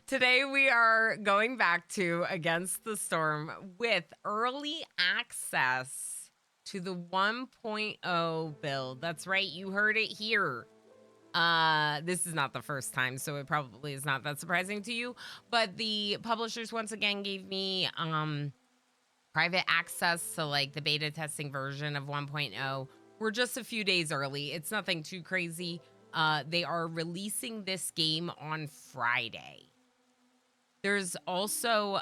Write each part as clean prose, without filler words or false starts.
Today we are going back to Against the Storm with early access to the 1.0 build. That's right, you heard it here. This is not the first time, so it probably is not that surprising to you. But the publishers once again gave me private access to like the beta testing version of 1.0. We're just a few days early. It's nothing too crazy. They are releasing this game on Friday. There's also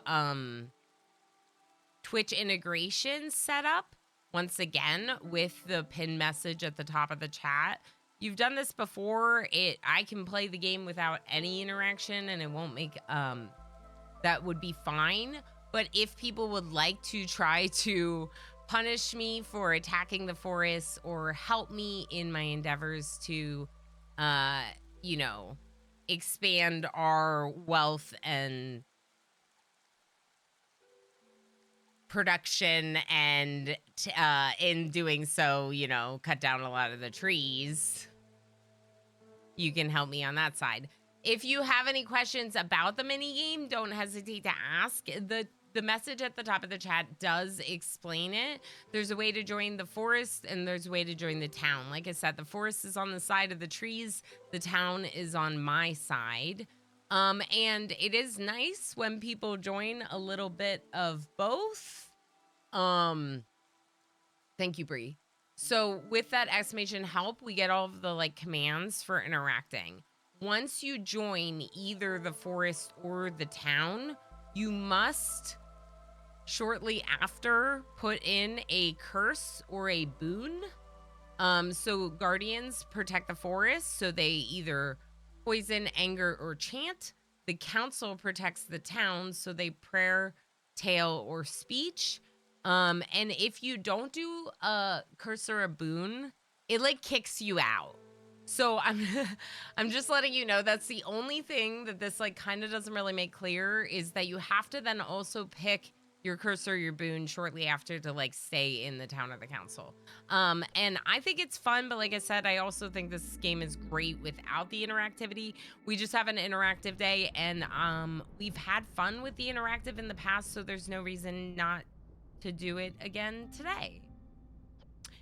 Twitch integration set up once again with the pin message at the top of the chat. You've done this before. I can play the game without any interaction and it won't make that would be fine. But if people would like to try to punish me for attacking the forest or help me in my endeavors to you know, expand our wealth and production, and in doing so, you know, cut down a lot of the trees, you can help me on that side. If you have any questions about the minigame, don't hesitate to ask. The message at the top of the chat does explain it. There's a way to join the forest and there's a way to join the town. Like I said, the forest is on the side of the trees. The town is on my side. And it is nice when people join a little bit of both. Thank you, Bree. So with that exclamation help, we get all of the like commands for interacting. Once you join either the forest or the town, you must shortly after put in a curse or a boon. So guardians protect the forest, so they either poison, anger, or chant. The council protects the town, so they prayer, tale, or speech. And if you don't do a curse or a boon, it like kicks you out. So I'm just letting you know that's the only thing that this like kind of doesn't really make clear, is that you have to then also pick your curse or your boon shortly after to like stay in the town or the council. And I think it's fun, but like I said, I also think this game is great without the interactivity. We just have an interactive day, and we've had fun with the interactive in the past, so there's no reason not to do it again today.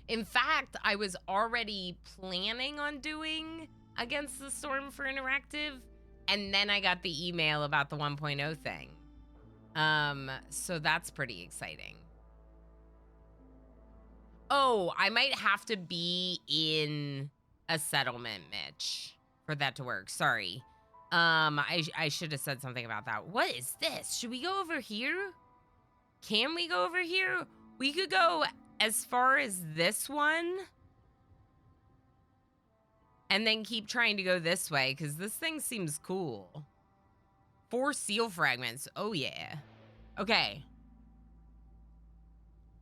In fact, I was already planning on doing Against the Storm for interactive, and then I got the email about the 1.0 thing. So that's pretty exciting. Oh, I might have to be in a settlement, Mitch, for that to work. Sorry. I should have said something about that. What is this? Should we go over here? Can we go over here? We could go as far as this one and then keep trying to go this way, because this thing seems cool. 4 seal fragments. Oh, yeah. Okay.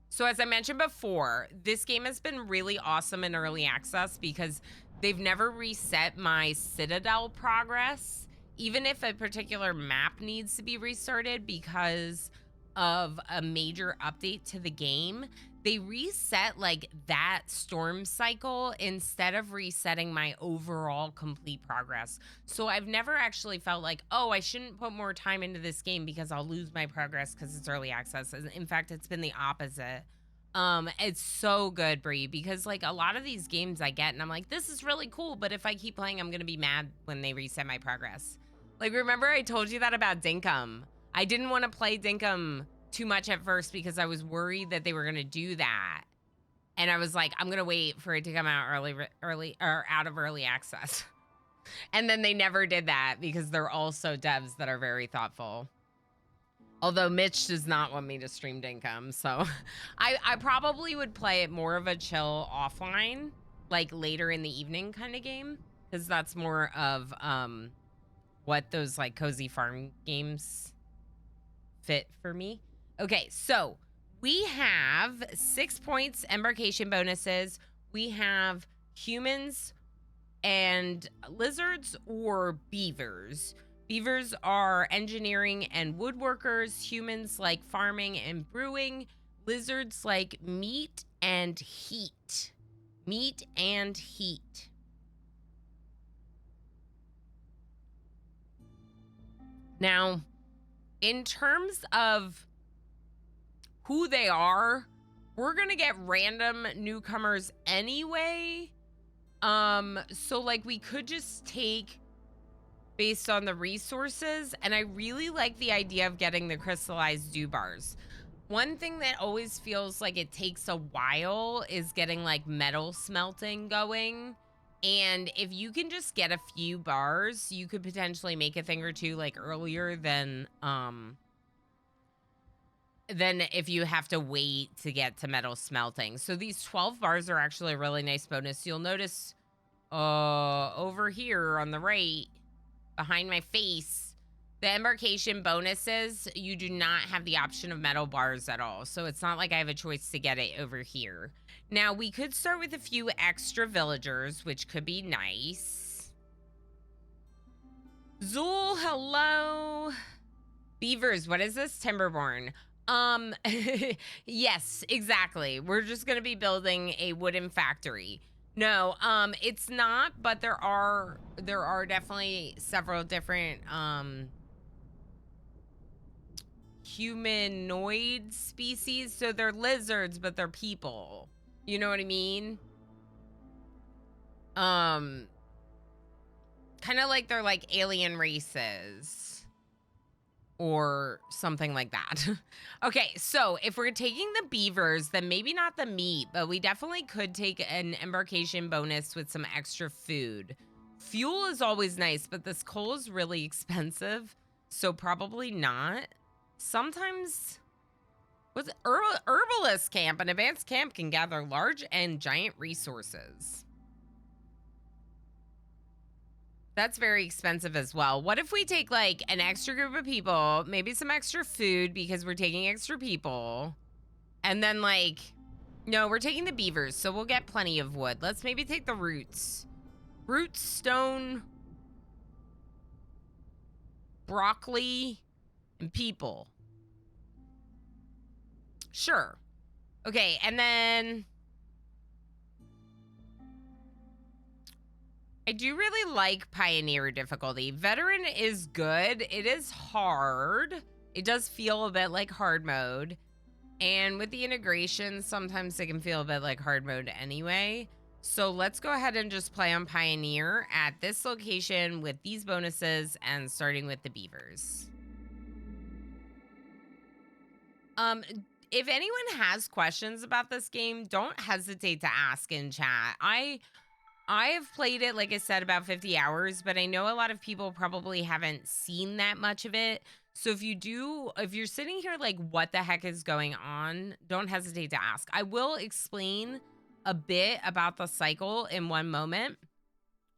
So as I mentioned before, this game has been really awesome in early access because they've never reset my Citadel progress, even if a particular map needs to be restarted because of a major update to the game. They reset like that storm cycle instead of resetting my overall complete progress. So I've never actually felt like, oh, I shouldn't put more time into this game because I'll lose my progress because it's early access. In fact, it's been the opposite. It's so good, Bree, because like a lot of these games I get and I'm like, this is really cool, but if I keep playing, I'm gonna be mad when they reset my progress. Like, remember I told you that about Dinkum? I didn't want to play Dinkum too much at first because I was worried that they were gonna do that, and I was like, I'm gonna wait for it to come out early or out of early access. And then they never did that because they're also devs that are very thoughtful. Although Mitch does not want me to stream Dinkum, so I probably would play it more of a chill offline, like later in the evening kind of game, because that's more of what those like cozy farm games fit for me. Okay, so we have 6 points embarkation bonuses. We have humans and lizards or beavers. Beavers are engineering and woodworkers. Humans like farming and brewing. Lizards like meat and heat. Meat and heat. Now, in terms of who they are, we're gonna get random newcomers anyway. So like we could just take based on the resources, and I really like the idea of getting the crystallized dew bars. One thing that always feels like it takes a while is getting like metal smelting going. And if you can just get a few bars, you could potentially make a thing or two like earlier than if you have to wait to get to metal smelting. So these 12 bars are actually a really nice bonus. You'll notice over here on the right behind my face, the embarkation bonuses, you do not have the option of metal bars at all. So it's not like I have a choice to get it over here. Now we could start with a few extra villagers, which could be nice. Zool, hello. Beavers, what is this? Timberborn. Yes, exactly. We're just gonna be building a wooden factory. No, it's not, but there are definitely several different humanoid species. So they're lizards, but they're people. You know what I mean? Kind of like they're like alien races or something like that. Okay, so if we're taking the beavers, then maybe not the meat, but we definitely could take an embarkation bonus with some extra food. Fuel is always nice, but this coal is really expensive, so probably not. Sometimes, what's herbalist camp? An advanced camp can gather large and giant resources. That's very expensive as well. What if we take like an extra group of people, maybe some extra food because we're taking extra people, and then like, no, we're taking the beavers, so we'll get plenty of wood. Let's maybe take the roots. Roots, stone, broccoli, and people. Sure. Okay, and then I do really like Pioneer difficulty. Veteran is good. It is hard. It does feel a bit like hard mode. And with the integration, sometimes it can feel a bit like hard mode anyway. So let's go ahead and just play on Pioneer at this location with these bonuses and starting with the beavers. If anyone has questions about this game, don't hesitate to ask in chat. I have played it, like I said, about 50 hours, but I know a lot of people probably haven't seen that much of it. So if you're sitting here like, what the heck is going on, don't hesitate to ask. I will explain a bit about the cycle in one moment.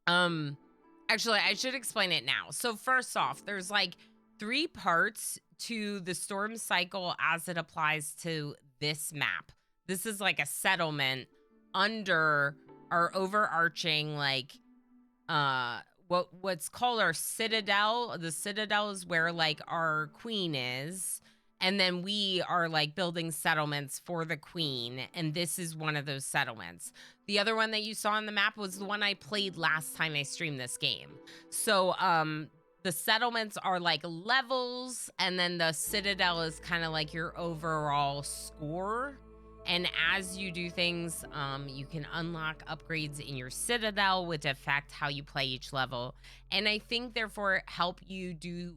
Actually, I should explain it now. So first off, there's like 3 parts to the storm cycle as it applies to this map. This is like a settlement under our overarching like what's called our citadel. The citadel is where like our queen is, and then we are like building settlements for the queen, and this is one of those settlements. The other one that you saw on the map was the one I played last time I streamed this game. So the settlements are like levels, and then the citadel is kind of like your overall score. And as you do things, you can unlock upgrades in your citadel, which affect how you play each level. And I think, therefore, help you do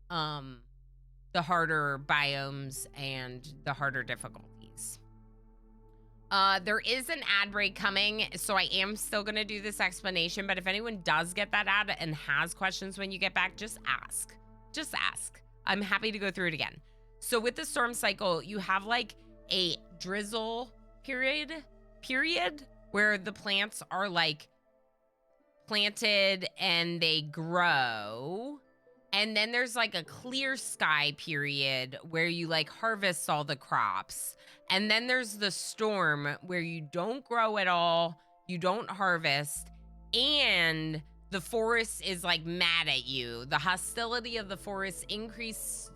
the harder biomes and the harder difficulties. There is an ad break coming, so I am still going to do this explanation. But if anyone does get that ad and has questions when you get back, just ask. Just ask. I'm happy to go through it again. So with the storm cycle, you have like a drizzle period where the plants are like planted and they grow, and then there's like a clear sky period where you like harvest all the crops, and then there's the storm where you don't grow at all, you don't harvest, and the forest is like mad at you. The hostility of the forest increases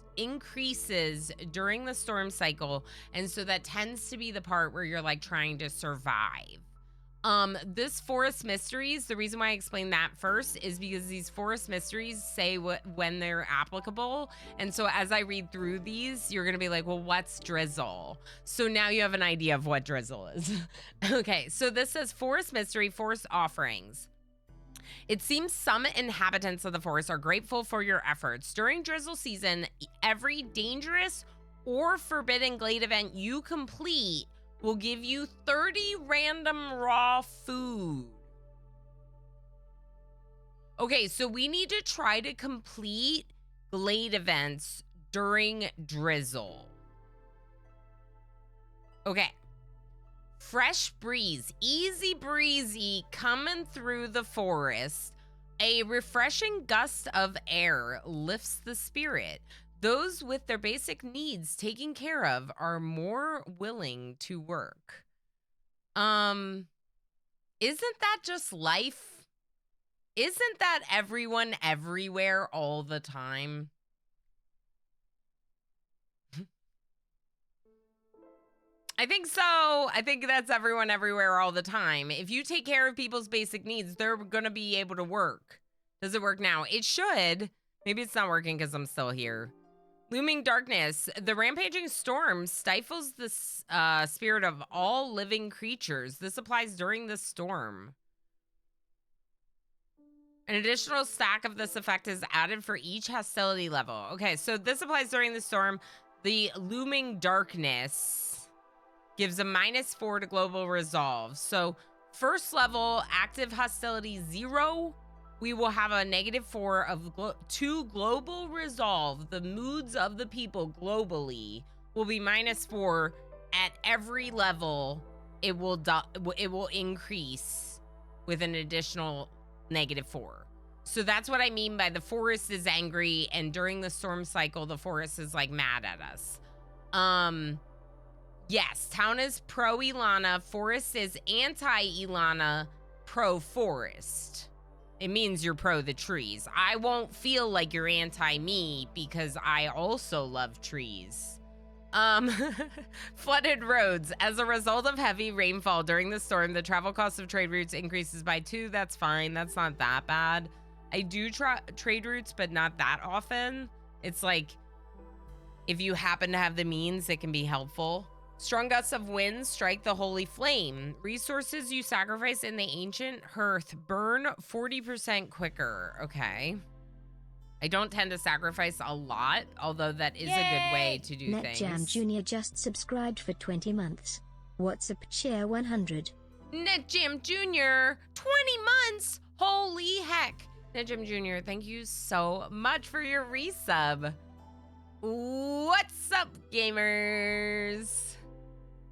during the storm cycle, and so that tends to be the part where you're like trying to survive. This Forest Mysteries, the reason why I explained that first is because these Forest Mysteries say when they're applicable. And so as I read through these, you're going to be like, well, what's drizzle? So now you have an idea of what drizzle is. Okay, so this says Forest Mystery, Forest Offerings. It seems some inhabitants of the forest are grateful for your efforts. During drizzle season, every dangerous or forbidden glade event you complete will give you 30 random raw food. Okay, so we need to try to complete glade events during drizzle. Okay. Fresh breeze, easy breezy coming through the forest. A refreshing gust of air lifts the spirit. Those with their basic needs taken care of are more willing to work. Isn't that just life? Isn't that everyone everywhere all the time? I think so. I think that's everyone everywhere all the time. If you take care of people's basic needs, they're going to be able to work. Does it work now? It should. Maybe it's not working because I'm still here. Looming darkness. The rampaging storm stifles the spirit of all living creatures. This applies during the storm. An additional stack of this effect is added for each hostility level. Okay, so this applies during the storm. The looming darkness gives a -4 to global resolve. So first level, active hostility 0. We will have a -4 of to global resolve. The moods of the people globally will be -4 at every level. It will increase with an additional -4. So that's what I mean by the forest is angry, and during the storm cycle, the forest is like mad at us. Yes, town is pro Ilana, forest is anti Ilana, pro forest. It means you're pro the trees. I won't feel like you're anti me because I also love trees. Flooded roads. As a result of heavy rainfall during the storm, the travel cost of trade routes increases by 2. That's fine. That's not that bad. I do trade routes, but not that often. It's like, if you happen to have the means, it can be helpful. Strong gusts of wind strike the holy flame. Resources you sacrifice in the ancient hearth burn 40% quicker. Okay. I don't tend to sacrifice a lot, although that is a good way to do things. NetJam Jr. just subscribed for 20 months. WhatsApp cheer 100. NetJam Jr. 20 months? Holy heck. NetJam Jr., thank you so much for your resub. What's up, gamers?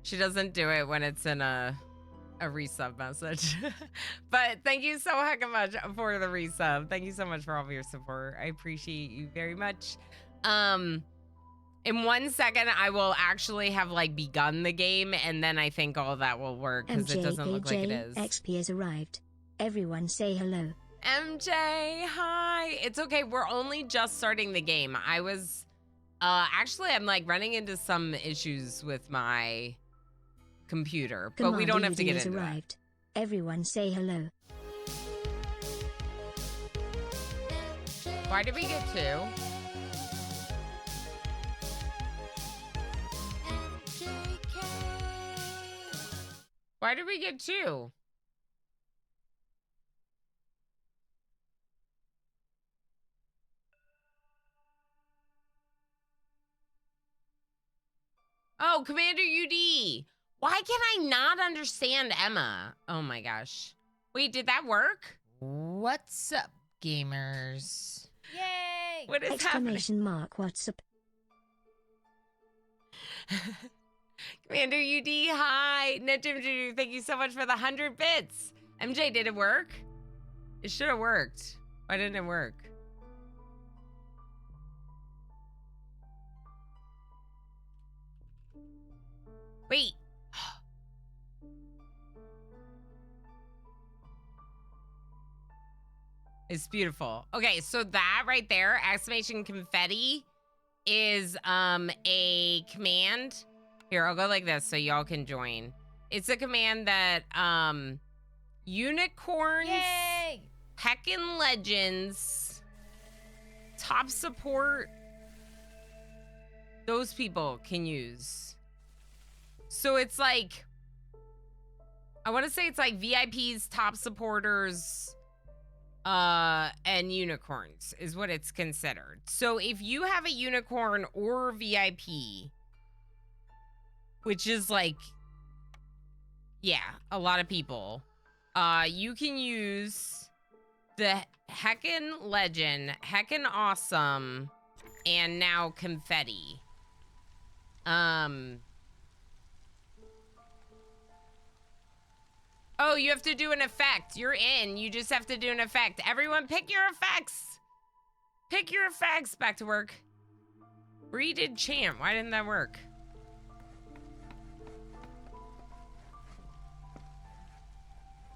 She doesn't do it when it's in a resub message. But thank you so heckin' much for the resub. Thank you so much for all of your support. I appreciate you very much. In 1 second, I will actually have like begun the game, and then I think all that will work because it doesn't look like it is. XP has arrived. Everyone say hello. MJ, hi. It's okay. We're only just starting the game. I was actually I'm like running into some issues with my computer, but we don't have to get into arrived. Everyone say hello. Why did we get 2? Why did we get 2? Oh, Commander UD. Why can I not understand Emma? Oh my gosh. Wait, did that work? What's up, gamers? Yay! What is Exclamation mark, what's up? Commander UD, hi. NetJam, thank you so much for the 100 bits. MJ, did it work? It should have worked. Why didn't it work? Wait. It's beautiful. Okay, so that right there, exclamation confetti, is a command. Here, I'll go like this so y'all can join. It's a command that unicorns, Yay! heckin' legends, top support. Those people can use. So it's like, I want to say it's like VIPs, top supporters, and unicorns is what it's considered. So if you have a unicorn or VIP, which is like, yeah, a lot of people, you can use the heckin' legend, heckin' awesome, and now confetti. Oh, you have to do an effect. You're in. You just have to do an effect. Everyone pick your effects. Pick your effects. Back to work. Bree did chant. Why didn't that work?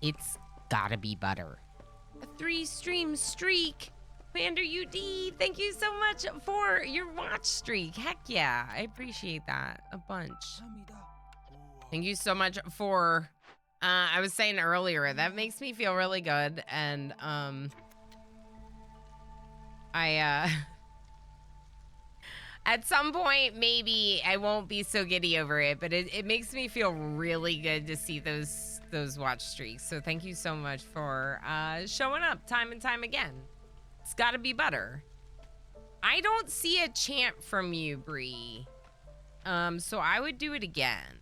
It's gotta be butter. A 3-stream streak. Commander UD, thank you so much for your watch streak. Heck yeah, I appreciate that a bunch. Thank you so much for, I was saying earlier, that makes me feel really good. And at some point, maybe I won't be so giddy over it, but it makes me feel really good to see those watch streaks. So thank you so much for showing up time and time again. It's gotta be butter. I don't see a chant from you, Bree. So I would do it again.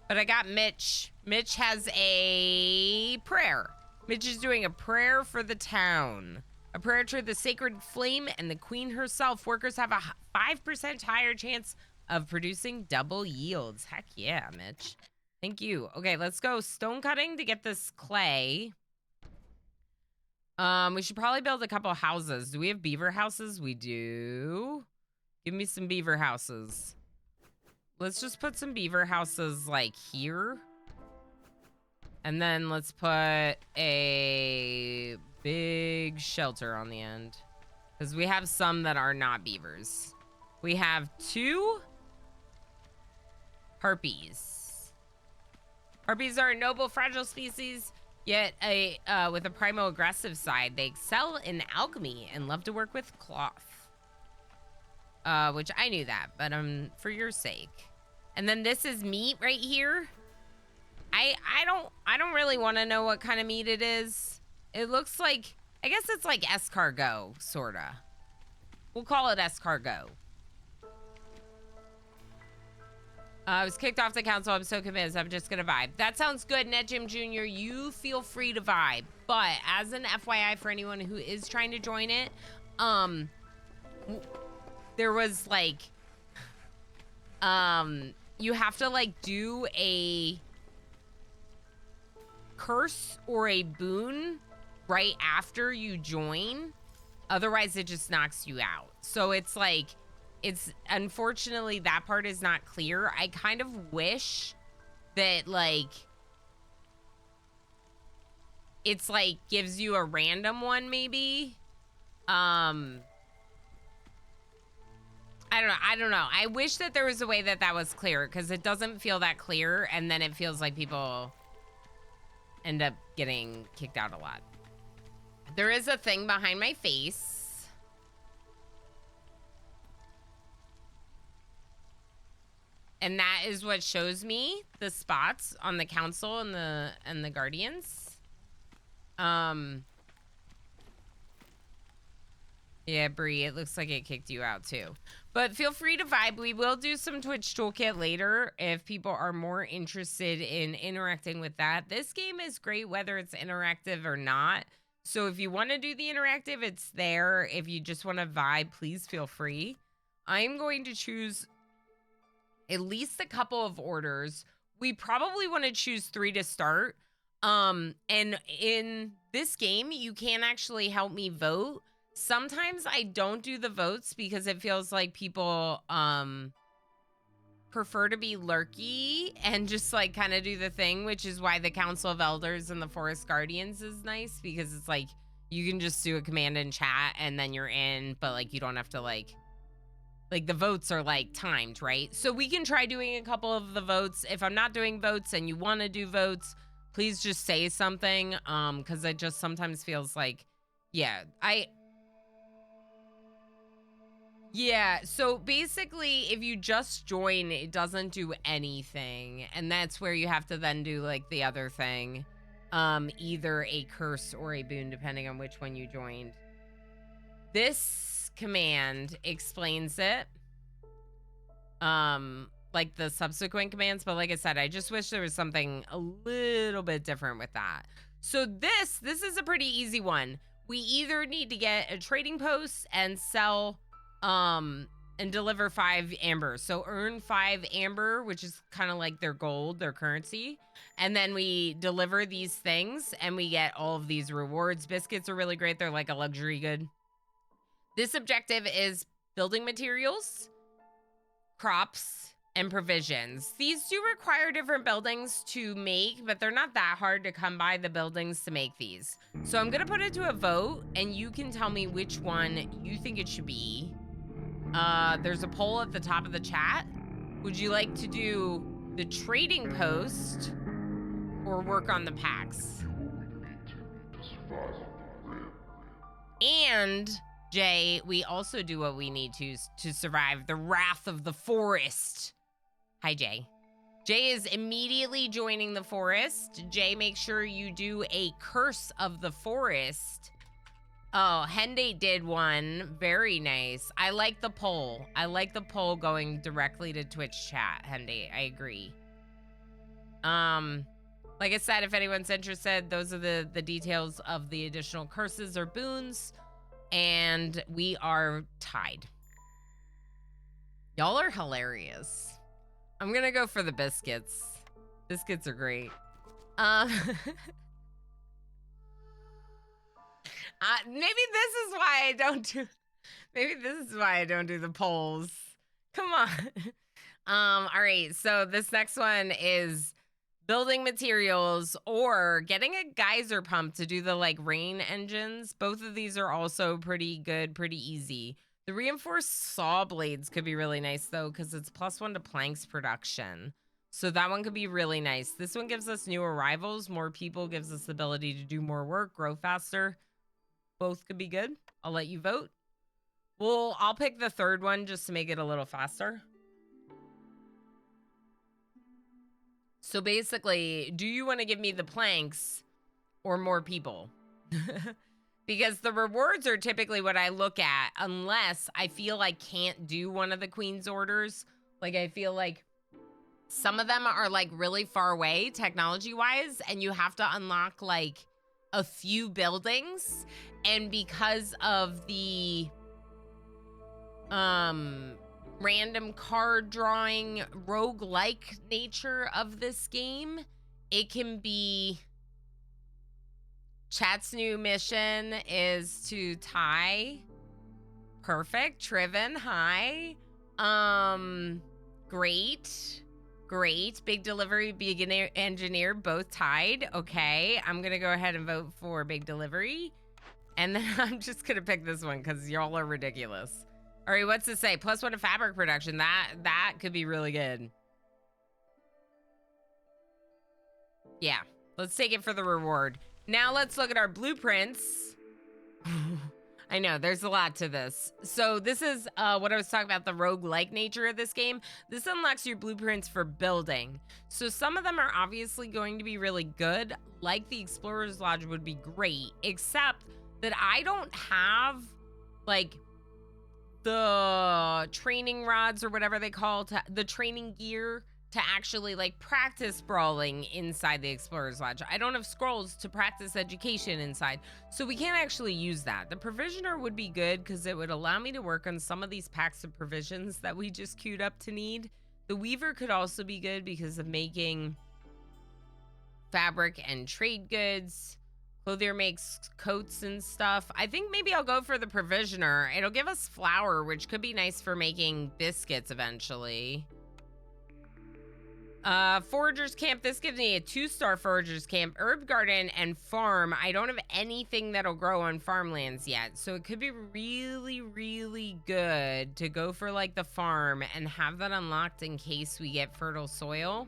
But I got Mitch. Mitch has a prayer. Mitch is doing a prayer for the town. A prayer to the sacred flame and the queen herself. Workers have a 5% higher chance of producing double yields. Heck yeah, Mitch. Thank you. Okay, let's go stone cutting to get this clay. We should probably build a couple houses. Do we have beaver houses? We do. Give me some beaver houses. Let's just put some beaver houses like here. And then let's put a big shelter on the end. Because we have some that are not beavers. We have 2 harpies. Harpies are a noble, fragile species. Yet, with a primo-aggressive side, they excel in alchemy and love to work with cloth. Which I knew that, but for your sake. And then this is meat right here. I don't really want to know what kind of meat it is. It looks like, I guess it's like escargot, sorta. We'll call it escargot. I was kicked off the council. I'm so convinced. I'm just going to vibe. That sounds good, NetJim Jr. You feel free to vibe. But as an FYI for anyone who is trying to join it, there was like, you have to like do a curse or a boon right after you join. Otherwise, it just knocks you out. So it's like, it's unfortunately that part is not clear. I kind of wish that like it's like gives you a random one maybe. I don't know. I wish that there was a way that that was clear because it doesn't feel that clear and then it feels like people end up getting kicked out a lot. There is a thing behind my face. And that is what shows me the spots on the council and the guardians. Yeah, Bree, it looks like it kicked you out too. But feel free to vibe. We will do some Twitch Toolkit later if people are more interested in interacting with that. This game is great whether it's interactive or not. So if you want to do the interactive, it's there. If you just want to vibe, please feel free. I'm going to choose at least a couple of orders. We probably want to choose 3 to start. And in this game, you can actually help me vote. Sometimes I don't do the votes because it feels like people prefer to be lurky and just like kind of do the thing, which is why the Council of Elders and the Forest Guardians is nice because it's like you can just do a command in chat and then you're in, but like you don't have to like Like the votes are like timed, right? So we can try doing a couple of the votes. If I'm not doing votes and you want to do votes, please just say something. Because it just sometimes feels like, yeah, yeah, so basically, if you just join, it doesn't do anything. And that's where you have to then do like the other thing. Either a curse or a boon, depending on which one you joined. This command explains it. Like the subsequent commands, but like I said, I just wish there was something a little bit different with that. So this is a pretty easy one. We either need to get a trading post and sell and deliver 5 amber. So earn 5 amber, which is kind of like their gold, their currency. And then we deliver these things and we get all of these rewards. Biscuits are really great. They're like a luxury good. This objective is building materials, crops, and provisions. These do require different buildings to make, but they're not that hard to come by, the buildings to make these. So I'm gonna put it to a vote and you can tell me which one you think it should be. There's a poll at the top of the chat. Would you like to do the trading post or work on the packs? And Jay, we also do what we need to survive the wrath of the forest. Hi, Jay. Jay is immediately joining the forest. Jay, make sure you do a curse of the forest. Oh, Hende did one. Very nice. I like the poll. I like the poll going directly to Twitch chat, Hende. I agree. Like I said, if anyone's interested, those are the details of the additional curses or boons. And we are tied. Y'all are hilarious. I'm gonna go for the biscuits. Biscuits are great. Maybe this is why I don't do. Maybe this is why I don't do the polls. Come on. All right. So this next one is building materials or getting a geyser pump to do the like rain engines. Both of these are also pretty good, pretty easy. The reinforced saw blades could be really nice though, because it's +1 to planks production. So that one could be really nice. This one gives us new arrivals, more people, gives us the ability to do more work, grow faster. Both could be good. I'll let you vote. Well, I'll pick the third one just to make it a little faster. So basically, do you want to give me the planks or more people? Because the rewards are typically what I look at unless I feel I can't do one of the queen's orders. Like I feel like some of them are like really far away technology wise and you have to unlock like a few buildings. And because of the random card drawing roguelike nature of this game, it can be... Chat's new mission is to tie. Perfect. Triven, hi. Great. Big delivery, big engineer, both tied. Okay, I'm gonna go ahead and vote for big delivery. And then I'm just gonna pick this one because y'all are ridiculous. All right, what's it say? +1 to fabric production. That could be really good. Yeah, let's take it for the reward. Now let's look at our blueprints. I know, there's a lot to this. So this is what I was talking about, the roguelike nature of this game. This unlocks your blueprints for building. So some of them are obviously going to be really good, like the Explorer's Lodge would be great, except that I don't have, like, the training rods or whatever they call the training gear to actually like practice brawling inside the Explorer's Lodge. I don't have scrolls to practice education inside, so we can't actually use that. The Provisioner would be good because it would allow me to work on some of these packs of provisions that we just queued up to need. The Weaver could also be good because of making fabric and trade goods. Clothier makes coats and stuff. I think maybe I'll go for the Provisioner. It'll give us flour, which could be nice for making biscuits eventually. Foragers camp. This gives me a 2-star foragers camp, herb garden, and farm. I don't have anything that'll grow on farmlands yet, so it could be really, really good to go for like the farm and have that unlocked in case we get fertile soil.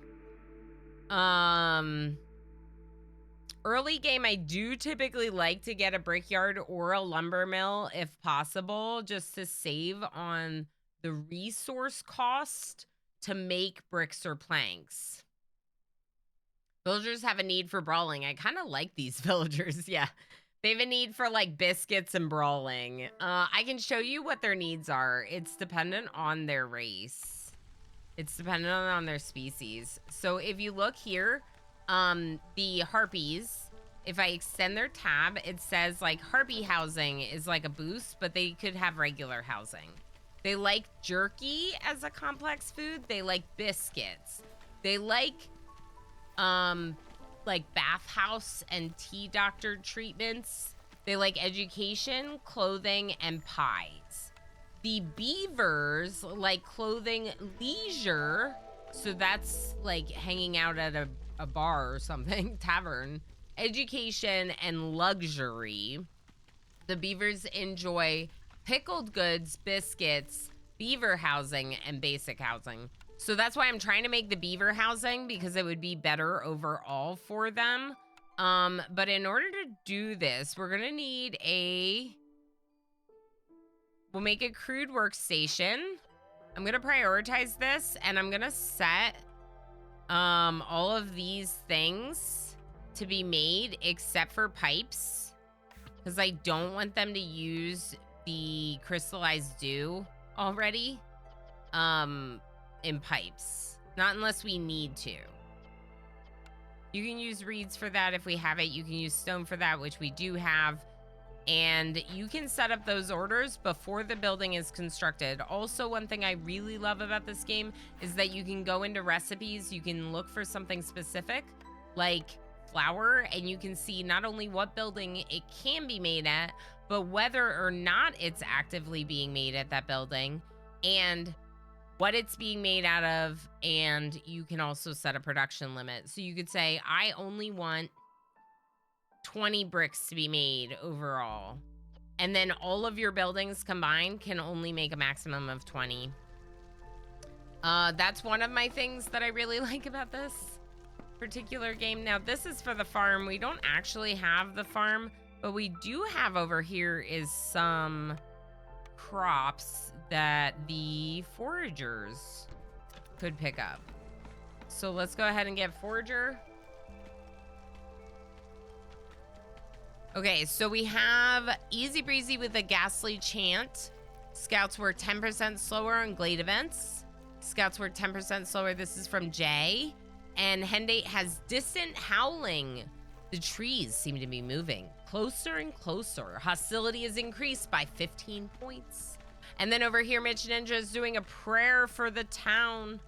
Early game, I do typically like to get a brickyard or a lumber mill if possible, just to save on the resource cost to make bricks or planks. Villagers have a need for brawling. I kind of like these villagers. Yeah. They have a need for like biscuits and brawling. I can show you what their needs are. It's dependent on their race. It's dependent on their species. So if you look here, the harpies, if I extend their tab, it says like harpy housing is like a boost, but they could have regular housing. They like jerky as a complex food. They like biscuits. They like bathhouse and tea doctor treatments. They like education, clothing, and pies. The beavers like clothing, leisure. So that's like hanging out at a bar or something, tavern. Education and luxury. The beavers enjoy pickled goods, biscuits, beaver housing, and basic housing. So that's why I'm trying to make the beaver housing, because it would be better overall for them. But in order to do this, we're gonna need we'll make a crude workstation. I'm gonna prioritize this, and I'm gonna set all of these things to be made except for pipes, because I don't want them to use the crystallized dew already in pipes, not unless we need to. You can use reeds for that if we have it. You can use stone for that, which we do have, and you can set up those orders before the building is constructed. Also, one thing I really love about this game is that you can go into recipes, you can look for something specific like flour, and you can see not only what building it can be made at, but whether or not it's actively being made at that building and what it's being made out of. And you can also set a production limit. So you could say, I only want 20 bricks to be made overall. And then all of your buildings combined can only make a maximum of 20. That's one of my things that I really like about this particular game. Now, this is for the farm. We don't actually have the farm. What we do have over here is some crops that the foragers could pick up. So let's go ahead and get forager. Okay, so we have Easy Breezy with a ghastly chant. Scouts work 10% slower on glade events. Scouts work 10% slower. This is from Jay. And Hendate has distant howling. The trees seem to be moving closer and closer. Hostility is increased by 15 points. And then over here, Mitch Ninja is doing a prayer for the town.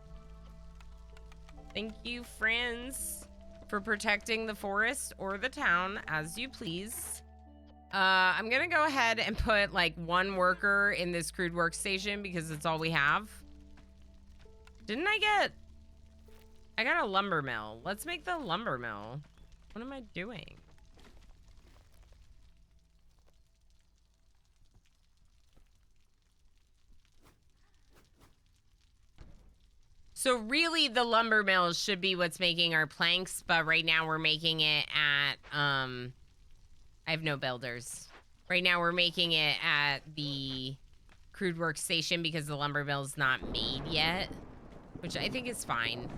Thank you, friends, for protecting the forest or the town, as you please. I'm gonna go ahead and put like one worker in this crude workstation because it's all we have. Didn't I got a lumber mill. Let's make the lumber mill. What am I doing? So really the lumber mill should be what's making our planks, but right now we're making it at, I have no builders. Right now we're making it at the crude workstation because the lumber mill's not made yet, which I think is fine.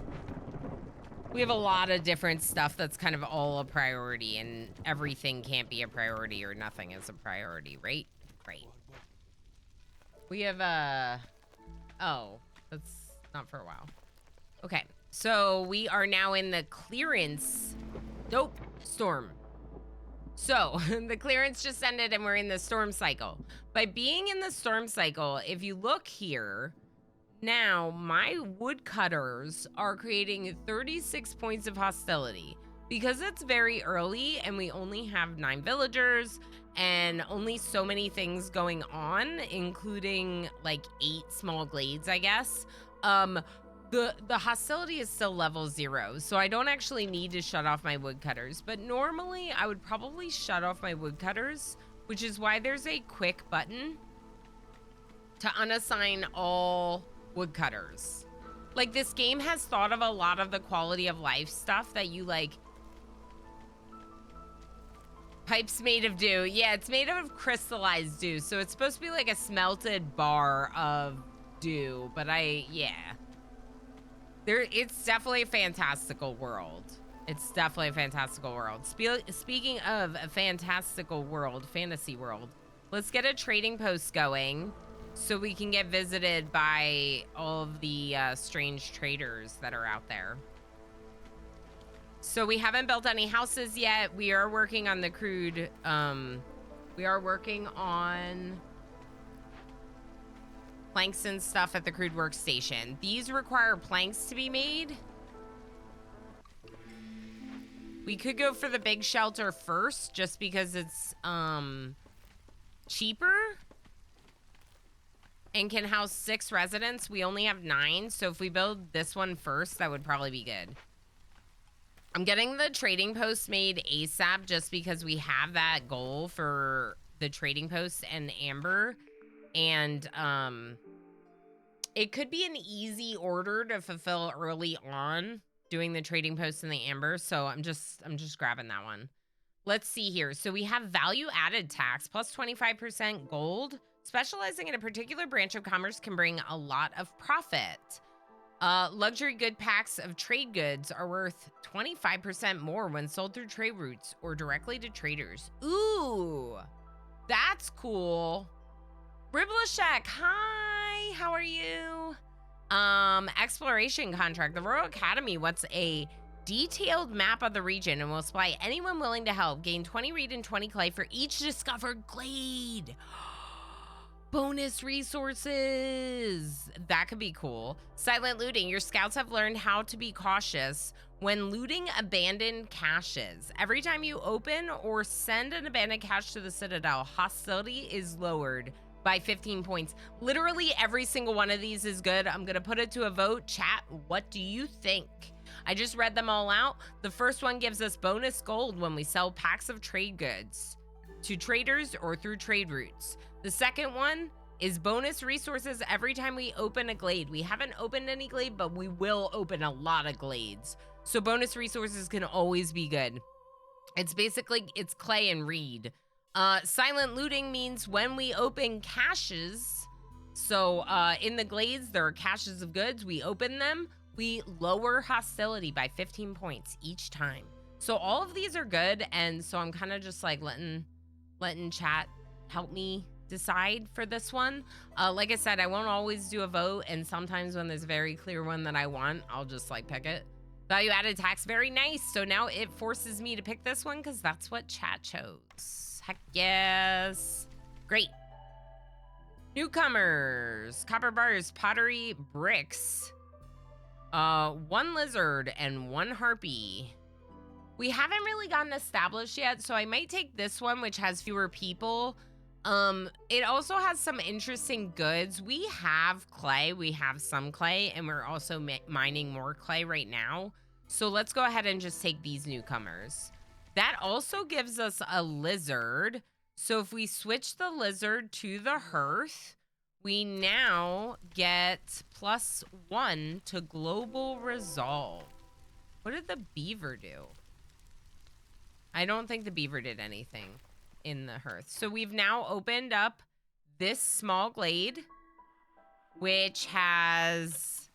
We have a lot of different stuff that's kind of all a priority, and everything can't be a priority or nothing is a priority, right? Right. We have oh, that's not for a while. Okay, so we are now in the clearance. Dope storm. So the clearance just ended and we're in the storm cycle. By being in the storm cycle, if you look here, now my woodcutters are creating 36 points of hostility. Because it's very early and we only have 9 villagers and only so many things going on, including like 8 small glades, I guess. The hostility is still level 0, so I don't actually need to shut off my woodcutters. But normally, I would probably shut off my woodcutters, which is why there's a quick button to unassign all woodcutters. Like, this game has thought of a lot of the quality of life stuff that you, like... Pipes made of dew. Yeah, it's made of crystallized dew, so it's supposed to be like a smelted bar of dew, but yeah. It's definitely a fantastical world. It's definitely a fantastical world. Speaking of a fantastical world, fantasy world, let's get a trading post going so we can get visited by all of the strange traders that are out there. So we haven't built any houses yet. We are working on the crude, we are working on planks and stuff at the crude workstation. These require planks to be made. We could go for the big shelter first, just because it's cheaper and can house 6 residents. We only have 9, so if we build this one first, that would probably be good. I'm getting the trading post made ASAP just because we have that goal for the trading post and Amber. And it could be an easy order to fulfill early on, doing the trading post and the Amber. So I'm just grabbing that one. Let's see here. So we have value added tax plus 25% gold. Specializing in a particular branch of commerce can bring a lot of profit. Luxury good packs of trade goods are worth 25% more when sold through trade routes or directly to traders. Ooh, that's cool. Riblashek, hi, how are you? Exploration contract. The Royal Academy wants a detailed map of the region and will supply anyone willing to help. Gain 20 reed and 20 clay for each discovered glade. Bonus resources. That could be cool. Silent looting. Your scouts have learned how to be cautious when looting abandoned caches. Every time you open or send an abandoned cache to the Citadel, hostility is lowered by 15 points. Literally every single one of these is good. I'm gonna put it to a vote. Chat, what do you think? I just read them all out. The first one gives us bonus gold when we sell packs of trade goods to traders or through trade routes. The second one is bonus resources every time we open a glade. We haven't opened any glade, but we will open a lot of glades. So bonus resources can always be good. It's basically, it's clay and reed. Silent looting means when we open caches, so in the glades, there are caches of goods. We open them, we lower hostility by 15 points each time. So all of these are good, and so I'm kind of just like letting chat help me decide for this one. Like I said, I won't always do a vote, and sometimes when there's a very clear one that I want, I'll just like pick it. Value added tax, very nice. So now it forces me to pick this one because that's what chat chose. Heck yes. Great. Newcomers, copper bars, pottery, bricks, 1 lizard and 1 harpy. We haven't really gotten established yet, so I might take this one, which has fewer people. It also has some interesting goods. We have clay, we have some clay, and we're also mining more clay right now. So let's go ahead and just take these newcomers. That also gives us a lizard. So if we switch the lizard to the hearth, we now get +1 to global resolve. What did the beaver do? I don't think the beaver did anything in the hearth. So we've now opened up this small glade, which has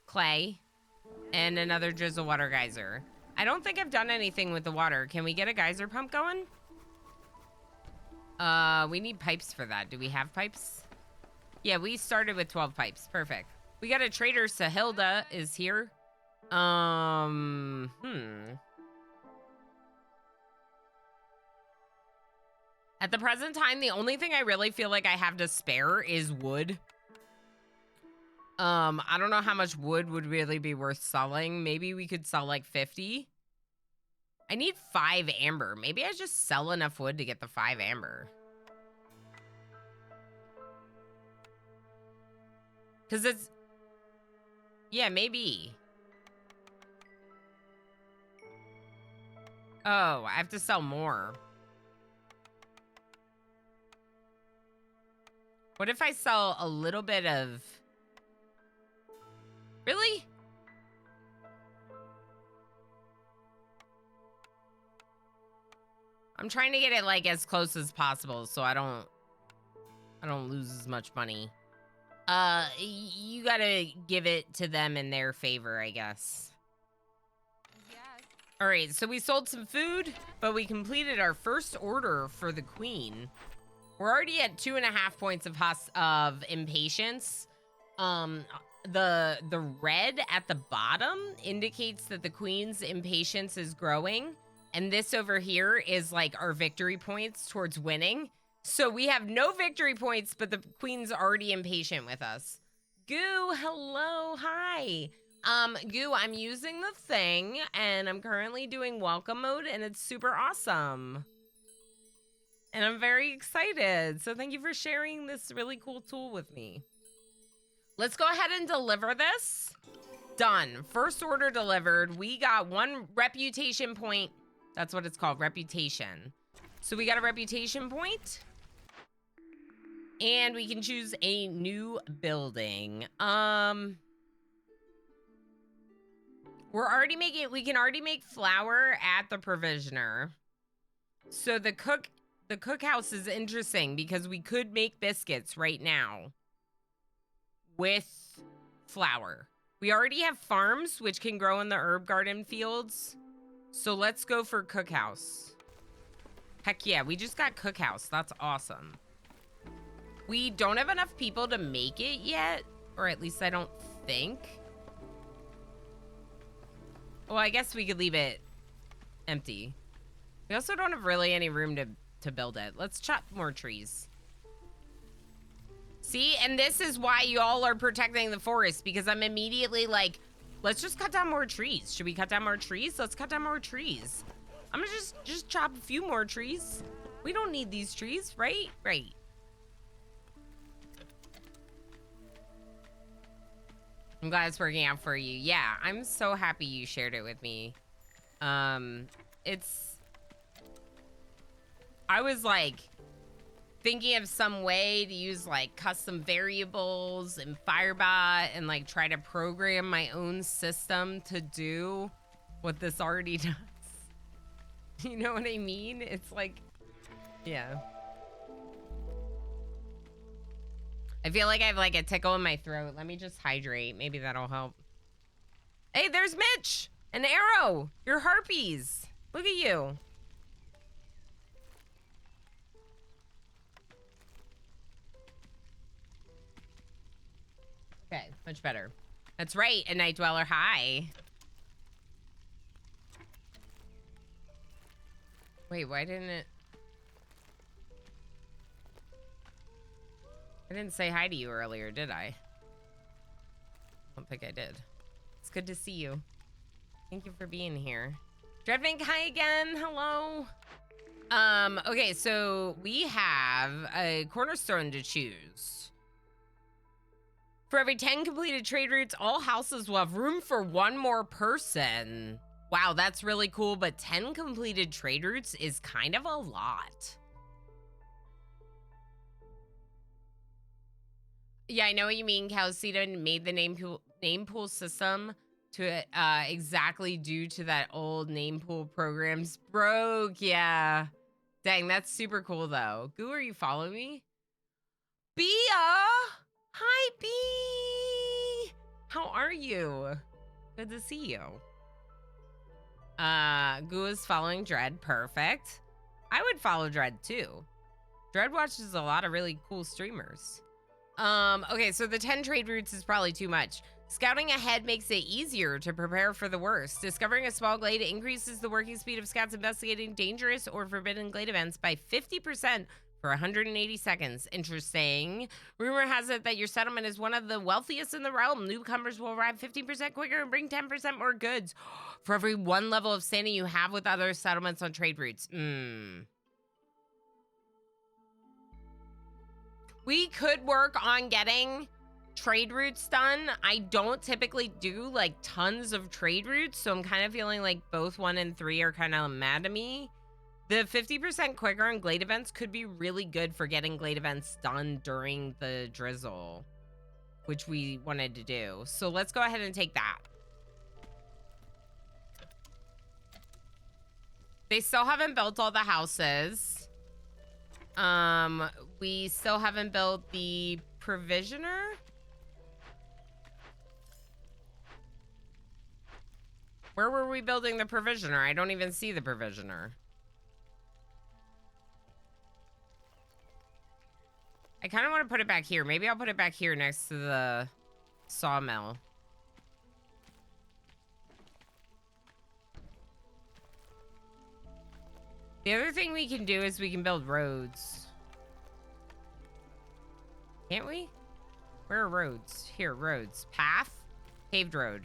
clay and another drizzle water geyser. I don't think I've done anything with the water. Can we get a geyser pump going? We need pipes for that. Do we have pipes? Yeah, we started with 12 pipes. Perfect. We got a trader. Sahilda is here. At the present time, the only thing I really feel like I have to spare is wood. I don't know how much wood would really be worth selling. Maybe we could sell like 50. I need 5 amber. Maybe I just sell enough wood to get the 5 amber. Because Yeah, maybe. Oh, I have to sell more. What if I sell a little bit of... Really? I'm trying to get it like as close as possible so I don't lose as much money. You gotta give it to them in their favor, I guess. Yes. All right, so we sold some food, but we completed our first order for the queen. We're already at 2.5 points of impatience. The red at the bottom indicates that the queen's impatience is growing. And this over here is like our victory points towards winning. So we have no victory points, but the queen's already impatient with us. Goo, hello, hi. Goo, I'm using the thing and I'm currently doing welcome mode and it's super awesome. And I'm very excited. So thank you for sharing this really cool tool with me. Let's go ahead and deliver this. Done. First order delivered. We got 1 reputation point. That's what it's called, reputation. So we got a reputation point. And we can choose a new building. We can already make flour at the provisioner. So the cookhouse is interesting because we could make biscuits right now with flour. We already have farms which can grow in the herb garden fields. So let's go for cookhouse. Heck yeah, we just got cookhouse. That's awesome. We don't have enough people to make it yet, or at least I don't think. Well, I guess we could leave it empty. We also don't have really any room to build it. Let's chop more trees. See, and this is why y'all are protecting the forest, because I'm immediately like, let's just cut down more trees. Should we cut down more trees? Let's cut down more trees. I'm gonna just chop a few more trees. We don't need these trees, right? Right. I'm glad it's working out for you. Yeah, I'm so happy you shared it with me. I was like thinking of some way to use like custom variables and Firebot and like try to program my own system to do what this already does. You know what I mean? It's like, yeah. I feel like I have like a tickle in my throat. Let me just hydrate. Maybe that'll help. Hey, there's Mitch! An arrow! You're harpies! Look at you. Okay, much better. That's right, a night dweller. Hi. Wait, why didn't it... I didn't say hi to you earlier, did I? I don't think I did. It's good to see you. Thank you for being here. Dreadvink, hi again. Hello. Okay, so we have a cornerstone to choose. For every 10 completed trade routes, all houses will have room for 1 more person. Wow, that's really cool, but 10 completed trade routes is kind of a lot. Yeah, I know what you mean. Calcita made the name pool system to exactly due to that old name pool programs broke. Yeah. Dang, that's super cool though. Goo, are you following me? Bia! Hi, Bea! How are you? Good to see you. Goo is following Dread. Perfect. I would follow Dread too. Dread watches a lot of really cool streamers. Okay, so the 10 trade routes is probably too much. Scouting ahead makes it easier to prepare for the worst. Discovering a small glade increases the working speed of scouts investigating dangerous or forbidden glade events by 50% for 180 seconds. Interesting. Rumor has it that your settlement is one of the wealthiest in the realm. Newcomers will arrive 15% quicker and bring 10% more goods for every 1 level of standing you have with other settlements on trade routes. We could work on getting trade routes done. I don't typically do like tons of trade routes, so I'm kind of feeling like both 1 and 3 are kind of mad at me. The 50% quicker on Glade events could be really good for getting Glade events done during the drizzle, which we wanted to do. So let's go ahead and take that. They still haven't built all the houses. We still haven't built the provisioner. Where were we building the provisioner? I don't even see the provisioner. I kind of want to put it back here. Maybe I'll put it back here next to the sawmill. The other thing we can do is we can build roads. Can't we? Where are roads? Here, roads. Path? Paved road.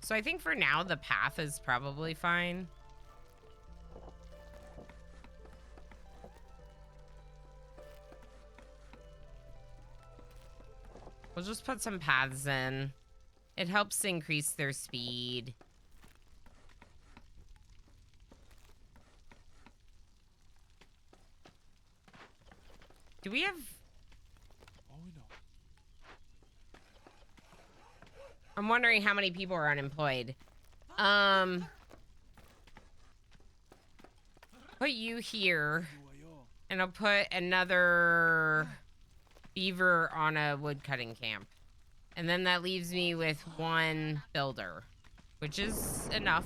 So I think for now, the path is probably fine. We'll just put some paths in. It helps increase their speed. Do we have... I'm wondering how many people are unemployed. Put you here. And I'll put another beaver on a woodcutting camp. And then that leaves me with 1 builder, which is enough.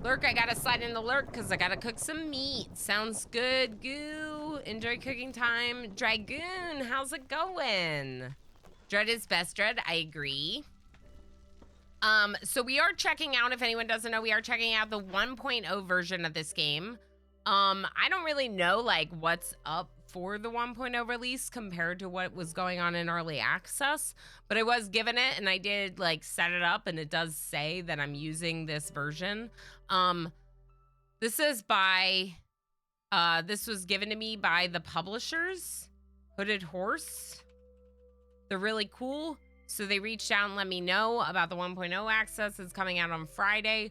Lurk, I gotta slide in the lurk because I gotta cook some meat. Sounds good, Goo. Enjoy cooking time. Dragoon, how's it going? Dread is best, Dread. I agree. So we are checking out, if anyone doesn't know, we are checking out the 1.0 version of this game. I don't really know, like, what's up for the 1.0 release compared to what was going on in early access, but I was given it and I did, like, set it up, and it does say that I'm using this version. This is by, this was given to me by the publishers, Hooded Horse. They're really cool. So they reached out and let me know about the 1.0 access. It's coming out on Friday.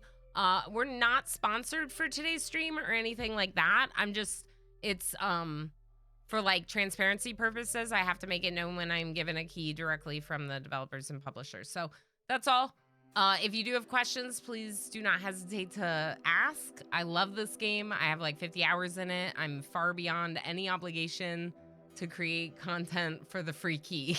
We're not sponsored for today's stream or anything like that. I'm just, it's, for like transparency purposes, I have to make it known when I'm given a key directly from the developers and publishers. So that's all. If you do have questions, please do not hesitate to ask. I love this game. I have like 50 hours in it. I'm far beyond any obligation to create content for the free key.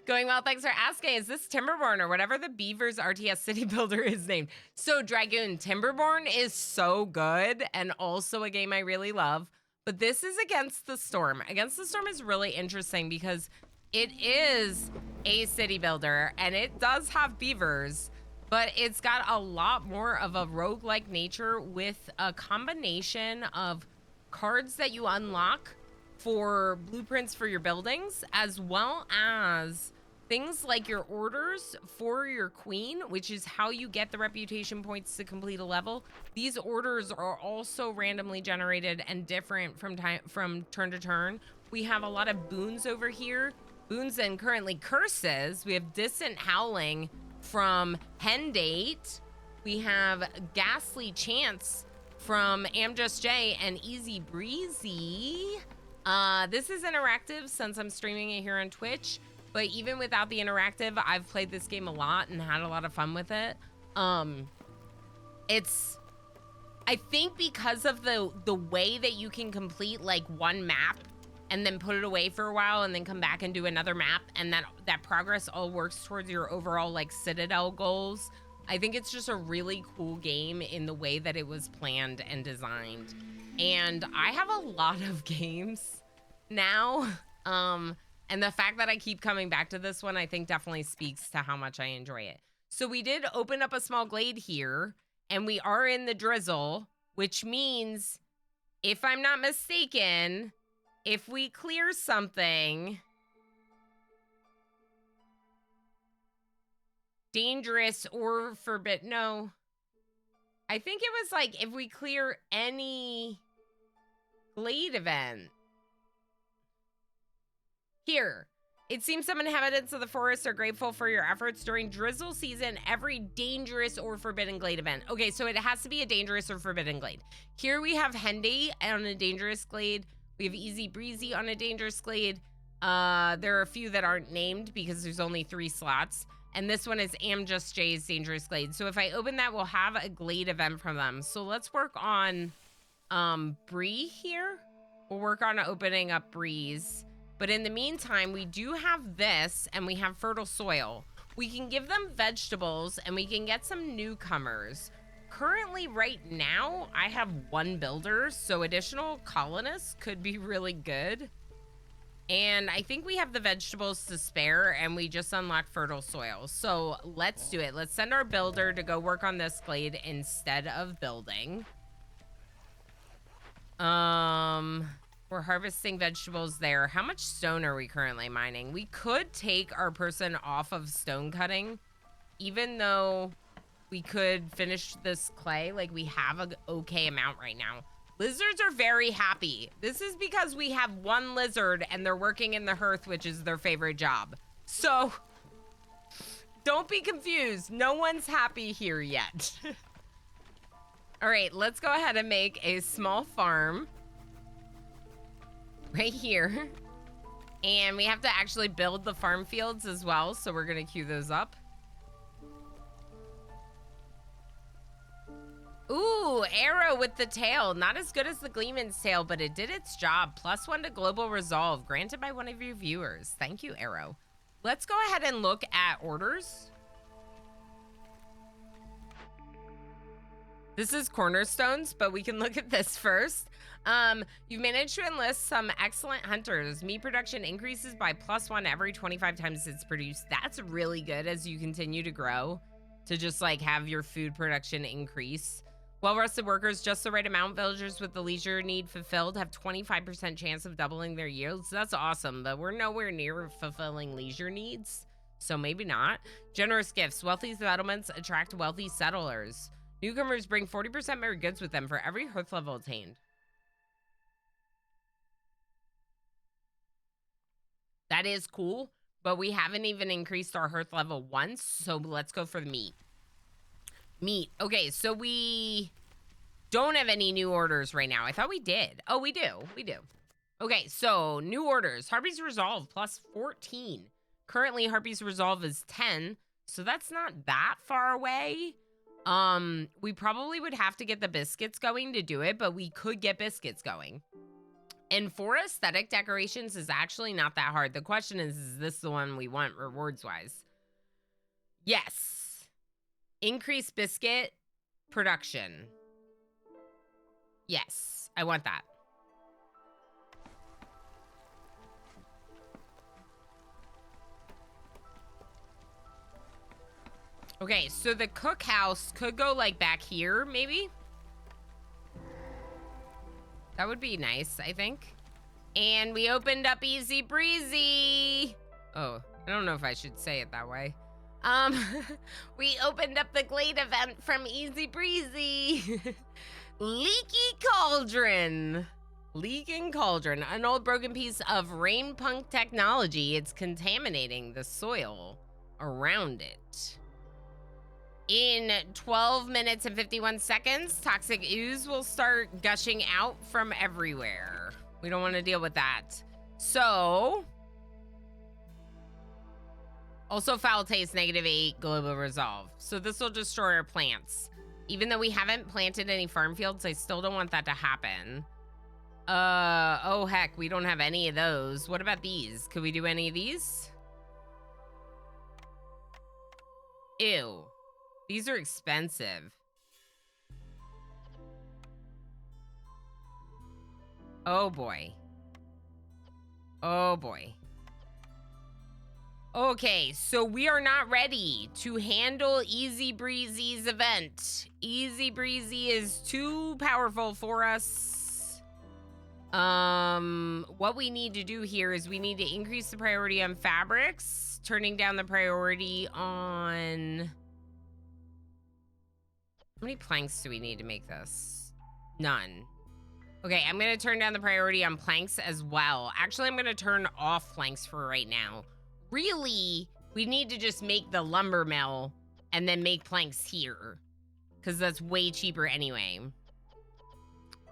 Going well, thanks for asking. Is this Timberborn or whatever the Beavers RTS city builder is named? So Dragoon, Timberborn is so good and also a game I really love. But this is Against the Storm. Against the Storm is really interesting because it is a city builder and it does have beavers, but it's got a lot more of a roguelike nature with a combination of cards that you unlock for blueprints for your buildings, as well as things like your orders for your queen, which is how you get the reputation points to complete a level. These orders are also randomly generated and different from turn to turn. We have a lot of boons over here, boons and currently curses. We have Distant Howling from Hendate. We have Ghastly Chance from Amjust J and Easy Breezy. This is interactive since I'm streaming it here on Twitch, but even without the interactive, I've played this game a lot and had a lot of fun with it. It's, I think because of the way that you can complete like one map and then put it away for a while and then come back and do another map, and that progress all works towards your overall like Citadel goals. I think it's just a really cool game in the way that it was planned and designed. And I have a lot of games now. And the fact that I keep coming back to this one, I think definitely speaks to how much I enjoy it. So we did open up a small glade here, and we are in the drizzle, which means, if I'm not mistaken, if we clear something dangerous or forbidden, no. I think it was like if we clear any glade event. Here, It seems some inhabitants of the forest are grateful for your efforts during drizzle season, every dangerous or forbidden glade event. Okay, so it has to be a dangerous or forbidden glade. Here we have Hendy on a dangerous glade. We have Easy Breezy on a dangerous glade. There are a few that aren't named because there's only 3 slots. And this one is Am Just Jay's dangerous glade. So if I open that, we'll have a glade event from them. So let's work on Bree here. We'll work on opening up Breeze. But in the meantime, we do have this, and we have fertile soil. We can give them vegetables, and we can get some newcomers. Currently, right now, I have 1 builder, so additional colonists could be really good. And I think we have the vegetables to spare, and we just unlocked fertile soil. So let's do it. Let's send our builder to go work on this glade instead of building. We're harvesting vegetables there. How much stone are we currently mining? We could take our person off of stone cutting, even though we could finish this clay. Like, we have an okay amount right now. Lizards are very happy. This is because we have 1 lizard and they're working in the hearth, which is their favorite job. So don't be confused. No one's happy here yet. All right, let's go ahead and make a small farm. Right here. And we have to actually build the farm fields as well, so we're gonna queue those up. Ooh, arrow with the tail. Not as good as the Gleeman's tail, but it did its job. +1 to global resolve, granted by one of your viewers. Thank you, arrow. Let's go ahead and look at orders. This is cornerstones, but we can look at this first. You've managed to enlist some excellent hunters. Meat production increases by +1 every 25 times it's produced. That's really good as you continue to grow, to just like have your food production increase. Well-rested workers, just the right amount. Villagers with the leisure need fulfilled have 25% chance of doubling their yields. That's awesome, but we're nowhere near fulfilling leisure needs, so maybe not. Generous gifts. Wealthy settlements attract wealthy settlers. Newcomers bring 40% more goods with them for every hearth level attained. That is cool, but we haven't even increased our hearth level once, so let's go for the meat. Meat. Okay, so we don't have any new orders right now. I thought we did. Oh, we do. We do. Okay, so new orders. Harpy's Resolve +14. Currently, Harpy's Resolve is 10, so that's not that far away. We probably would have to get the biscuits going to do it, but we could get biscuits going. And for aesthetic decorations is actually not that hard. The question is this the one we want rewards-wise? Yes. Increase biscuit production. Yes, I want that. Okay, so the cookhouse could go like back here, maybe? That would be nice, I think. And we opened up Easy Breezy. Oh, I don't know if I should say it that way. We opened up the Glade event from Easy Breezy. Leaky Cauldron. Leaking Cauldron, an old broken piece of rain punk technology. It's contaminating the soil around it. In 12 minutes and 51 seconds, toxic ooze will start gushing out from everywhere. We don't want to deal with that. So, also foul taste, -8 global resolve. So this will destroy our plants. Even though we haven't planted any farm fields, I still don't want that to happen. Oh heck, we don't have any of those. What about these? Could we do any of these? Ew. These are expensive. Oh boy. Oh boy. Okay, so we are not ready to handle Easy Breezy's event. Easy Breezy is too powerful for us. What we need to do here is we need to increase the priority on fabrics, turning down the priority on... How many planks do we need to make this? None. Okay, I'm gonna turn down the priority on planks as well. Actually, I'm gonna turn off planks for right now. really, we need to just make the lumber mill and then make planks here. Because that's way cheaper anyway.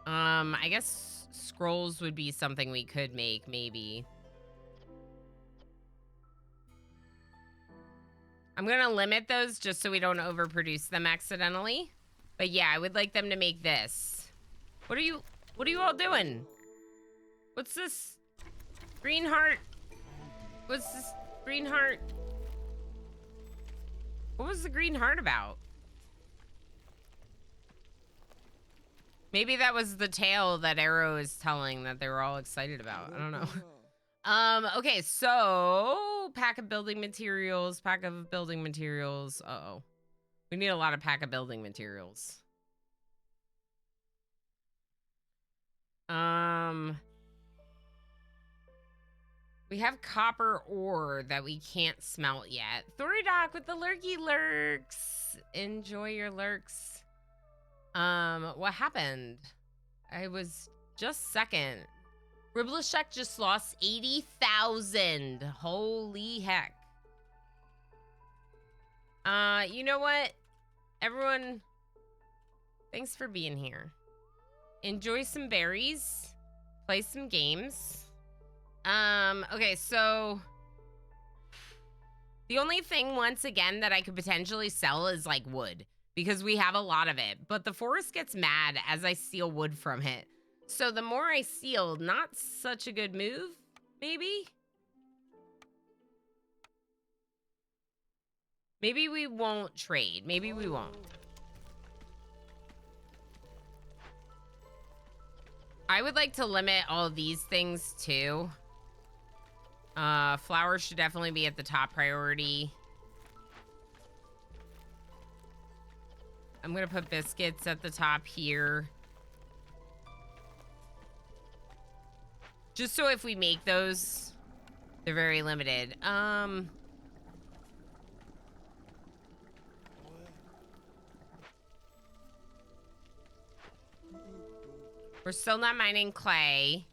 I guess scrolls would be something we could make, maybe. I'm going to limit those just so we don't overproduce them accidentally. But yeah, I would like them to make this. What are you all doing? What's this? Green heart? What's this green heart? What was the green heart about? Maybe that was the tale that Arrow is telling that they were all excited about. I don't know. Okay, so pack of building materials. Uh-oh. We need a lot of pack of building materials. We have copper ore that we can't smelt yet. Thoridoc with the lurky lurks. Enjoy your lurks. What happened? I was just second. Riblishek just lost 80,000. Holy heck. You know what? Everyone, thanks for being here. Enjoy some berries. Play some games. Okay, so the only thing, once again, that I could potentially sell is like wood, because we have a lot of it, but the forest gets mad as I steal wood from it. So the more I steal, not such a good move, maybe? Maybe we won't trade. Maybe we won't. I would like to limit all these things too. Flowers should definitely be at the top priority. I'm gonna put biscuits at the top here. Just so if we make those, they're very limited. We're still not mining clay.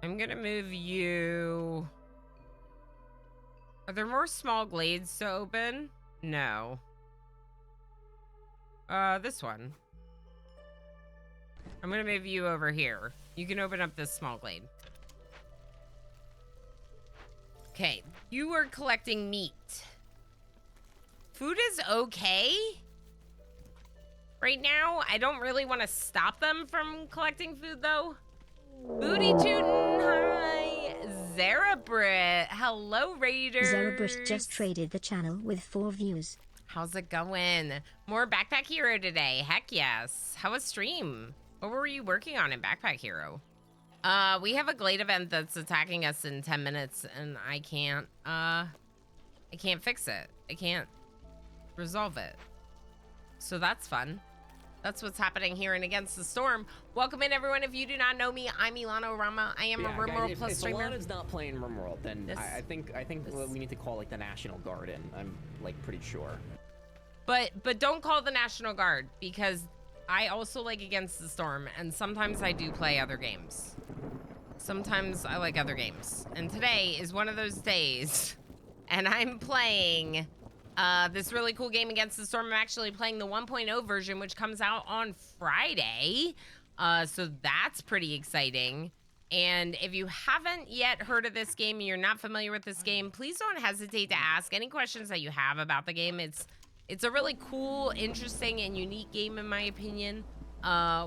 I'm gonna move you. Are there more small glades to open? No. This one. I'm gonna move you over here. You can open up this small glade. Okay, you are collecting meat. Food is okay right now. I don't really want to stop them from collecting food, though. Booty tootin', hi. Zarabrit, hello, Raiders. Zarabrit just traded the channel with 4 views. How's it going? More Backpack Hero today. Heck yes. How was stream? What were you working on in Backpack Hero? We have a glade event that's attacking us in 10 minutes, and I can't fix it. I can't resolve it. So that's fun. That's what's happening here in Against the Storm. Welcome in, everyone. If you do not know me, I'm Ilana Rama. I am a RimWorld Plus streamer. If Ilana's not playing RimWorld, then I think we need to call like the National Guard in. I'm like pretty sure. But don't call the National Guard, because I also like Against the Storm, and sometimes I do play other games. Sometimes I like other games. And today is one of those days, and I'm playing this really cool game Against the Storm. I'm actually playing the 1.0 version, which comes out on Friday. So that's pretty exciting. And if you haven't yet heard of this game, and you're not familiar with this game, please don't hesitate to ask any questions that you have about the game. It's a really cool, interesting, and unique game, in my opinion.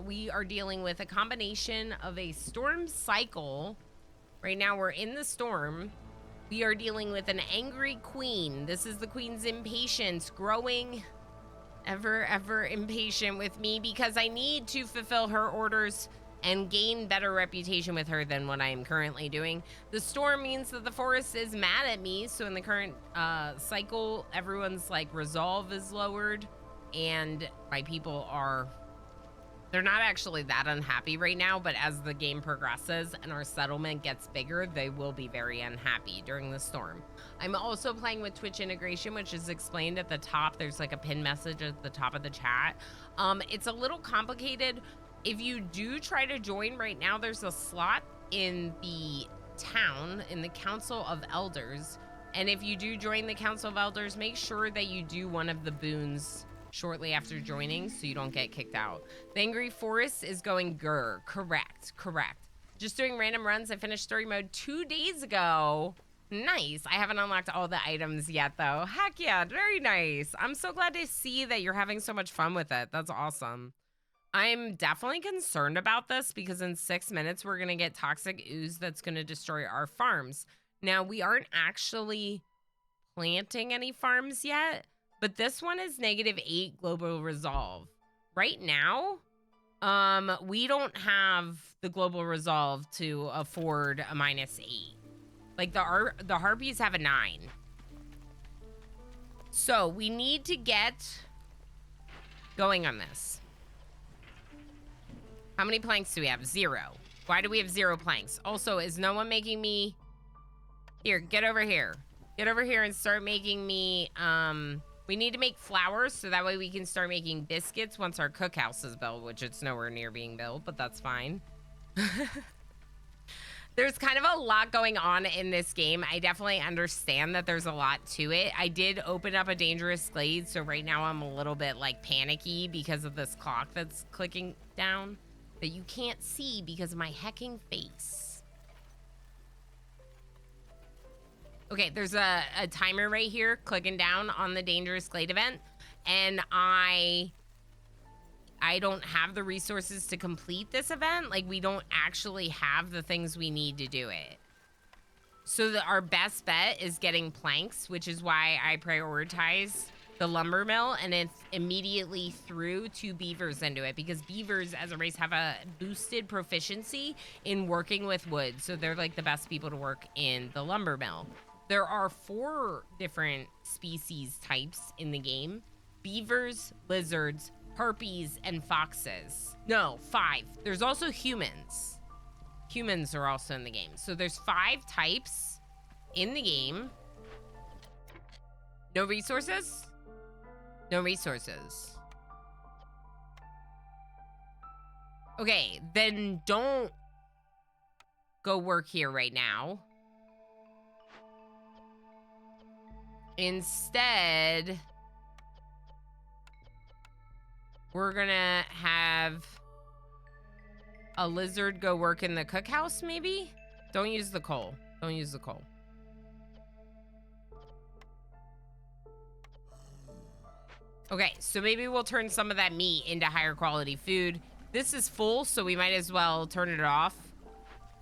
We are dealing with a combination of a storm cycle. Right now, we're in the storm. We are dealing with an angry queen. This is the queen's impatience growing, ever impatient with me, because I need to fulfill her orders and gain better reputation with her than what I am currently doing. The storm means that the forest is mad at me, so in the current cycle, everyone's like resolve is lowered, and my people are They're not actually that unhappy right now, but as the game progresses and our settlement gets bigger, they will be very unhappy during the storm. I'm also playing with Twitch integration, which is explained at the top. There's like a pin message at the top of the chat. It's a little complicated. If you do try to join right now, there's a slot in the town, in the Council of Elders. And if you do join the Council of Elders, make sure that you do one of the boons shortly after joining so you don't get kicked out. The Angry Forest is going grr. Correct. Just doing random runs. I finished story mode 2 days ago. Nice. I haven't unlocked all the items yet, though. Heck yeah, very nice. I'm so glad to see that you're having so much fun with it. That's awesome. I'm definitely concerned about this because in 6 minutes, we're going to get toxic ooze that's going to destroy our farms. Now, we aren't actually planting any farms yet, but this one is -8 global resolve. Right now, we don't have the global resolve to afford a -8. Like the harpies have a 9. So we need to get going on this. How many planks do we have? 0. Why do we have 0 planks? Also, is no one making me... Here, get over here. Get over here and start making me, we need to make flours so that way we can start making biscuits once our cookhouse is built, which it's nowhere near being built, but that's fine. There's kind of a lot going on in this game. I definitely understand that there's a lot to it. I did open up a dangerous glade, so right now I'm a little bit like panicky because of this clock that's clicking down that you can't see because of my hecking face. Okay, there's a timer right here clicking down on the dangerous glade event, and I don't have the resources to complete this event. Like, we don't actually have the things we need to do it. So our best bet is getting planks, which is why I prioritize the lumber mill, and it's immediately through 2 beavers into it, because beavers as a race have a boosted proficiency in working with wood. So they're like the best people to work in the lumber mill. There are 4 different species types in the game: beavers, lizards, harpies, and foxes. No, 5. There's also humans. Humans are also in the game. So there's 5 types in the game. No resources? No resources. Okay, then don't go work here right now. Instead, we're gonna have a lizard go work in the cookhouse, maybe? Don't use the coal. Don't use the coal. Okay, so maybe we'll turn some of that meat into higher quality food. This is full, so we might as well turn it off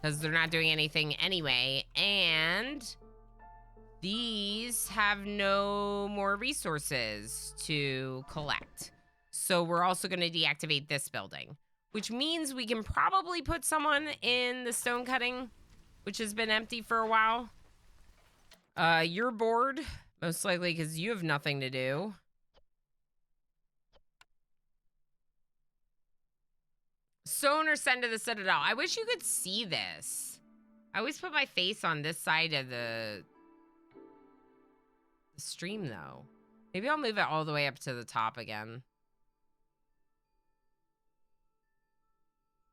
because they're not doing anything anyway. And these have no more resources to collect. So we're also going to deactivate this building, which means we can probably put someone in the stone cutting, which has been empty for a while. You're bored, most likely because you have nothing to do. Stone or send to the Citadel. I wish you could see this. I always put my face on this side of the stream, though. Maybe I'll move it all the way up to the top again.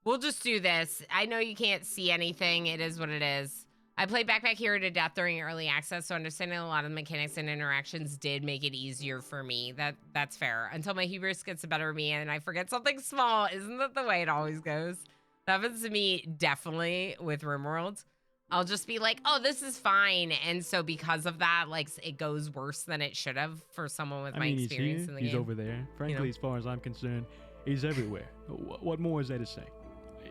We'll just do this. I know you can't see anything. It is what it is. I played Backpack Hero to death during early access, so understanding a lot of the mechanics and interactions did make it easier for me. That's fair. Until my hubris gets the better of me and I forget something small. Isn't that the way it always goes? That happens to me definitely with RimWorld. I'll just be like, oh, this is fine. And so because of that, like, it goes worse than it should have for someone with my experience in the game. He's over there. Frankly, as far as I'm concerned, he's everywhere. What more is there to say?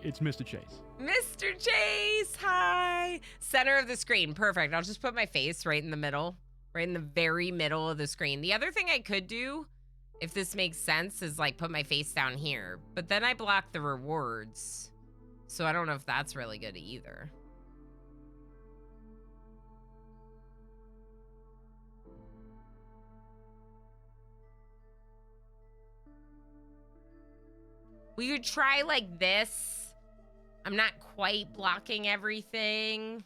It's Mr. Chase. Mr. Chase, hi. Center of the screen, perfect. I'll just put my face right in the middle, right in the very middle of the screen. The other thing I could do, if this makes sense, is like put my face down here, but then I block the rewards. So I don't know if that's really good either. We could try like this. I'm not quite blocking everything.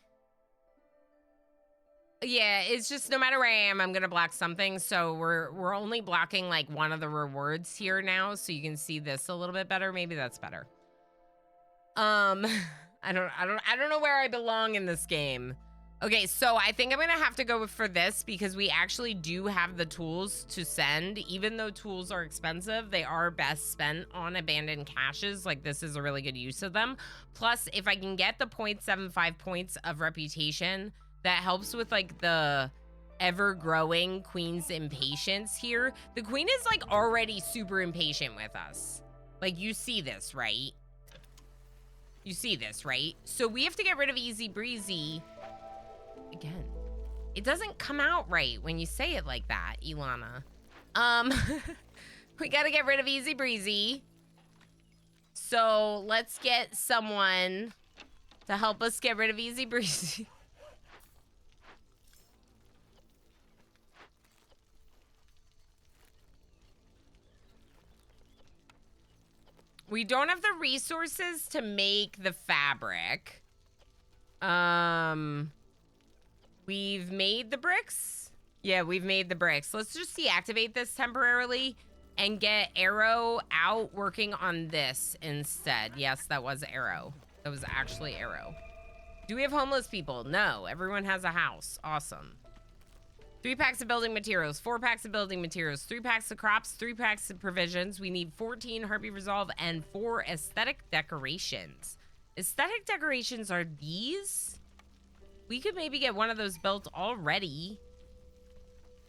Yeah, it's just no matter where I am, I'm gonna block something. So we're only blocking like one of the rewards here now, so you can see this a little bit better. Maybe that's better. I don't know where I belong in this game. Okay, so I think I'm gonna have to go for this because we actually do have the tools to send. Even though tools are expensive, they are best spent on abandoned caches. Like, this is a really good use of them. Plus, if I can get the 0.75 points of reputation, that helps with like the ever-growing queen's impatience here. The queen is like already super impatient with us. Like, you see this, right? You see this, right? So we have to get rid of Easy Breezy. Again, it doesn't come out right when you say it like that, Ilana. We gotta get rid of Easy Breezy. So let's get someone to help us get rid of Easy Breezy. We don't have the resources to make the fabric. We've made the bricks. Yeah, we've made the bricks. Let's just deactivate this temporarily and get Arrow out working on this instead. Yes, that was Arrow. That was actually Arrow. Do we have homeless people? No, everyone has a house. Awesome. 3 packs of building materials, 4 packs of building materials, 3 packs of crops, 3 packs of provisions. We need 14 Harpy Resolve and 4 aesthetic decorations. Aesthetic decorations are these? We could maybe get one of those built already.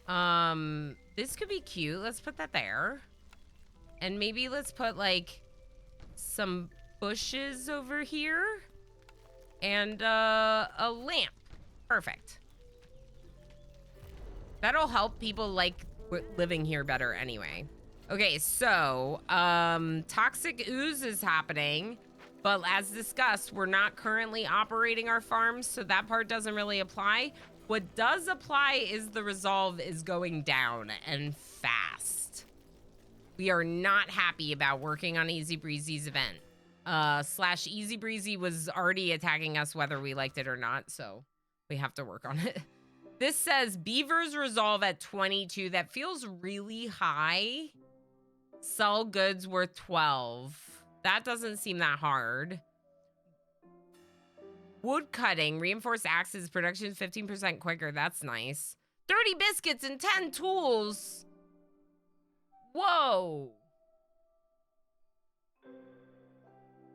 This could be cute. Let's put that there. And maybe let's put like some bushes over here and a lamp. Perfect. That'll help people like living here better anyway. Okay, so toxic ooze is happening, but as discussed, we're not currently operating our farms, so that part doesn't really apply. What does apply is the resolve is going down and fast. We are not happy about working on Easy Breezy's event. / Easy Breezy was already attacking us whether we liked it or not, so we have to work on it. This says Beaver's resolve at 22. That feels really high. Sell goods worth 12. That doesn't seem that hard. Wood cutting, reinforced axes, production 15% quicker. That's nice. 30 biscuits and 10 tools. Whoa.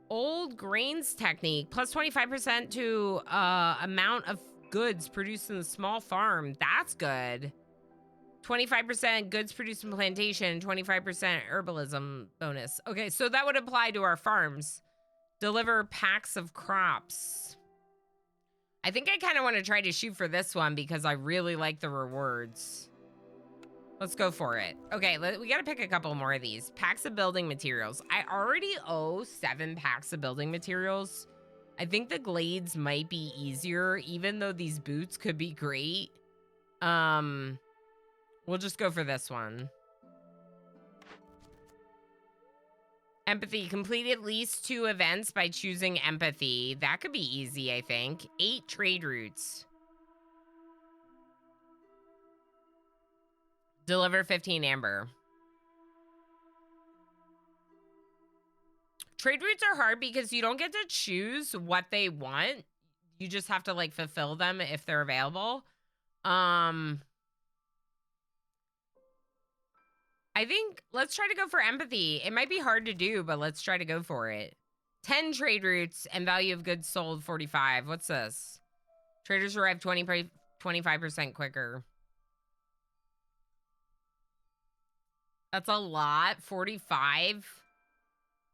Old grains technique, plus 25% to amount of goods produced in the small farm. That's good. 25% goods produced in plantation, 25% herbalism bonus. Okay, so that would apply to our farms. Deliver packs of crops. I think I kind of want to try to shoot for this one because I really like the rewards. Let's go for it. Okay, we got to pick a couple more of these. Packs of building materials. I already owe 7 packs of building materials. I think the glades might be easier, even though these boots could be great. We'll just go for this one. Empathy. Complete at least 2 events by choosing empathy. That could be easy, I think. 8 trade routes. Deliver 15 amber. Trade routes are hard because you don't get to choose what they want. You just have to like fulfill them if they're available. I think let's try to go for empathy. It might be hard to do, but let's try to go for it. 10 trade routes and value of goods sold 45. What's this? Traders arrive 25% quicker. That's a lot. 45.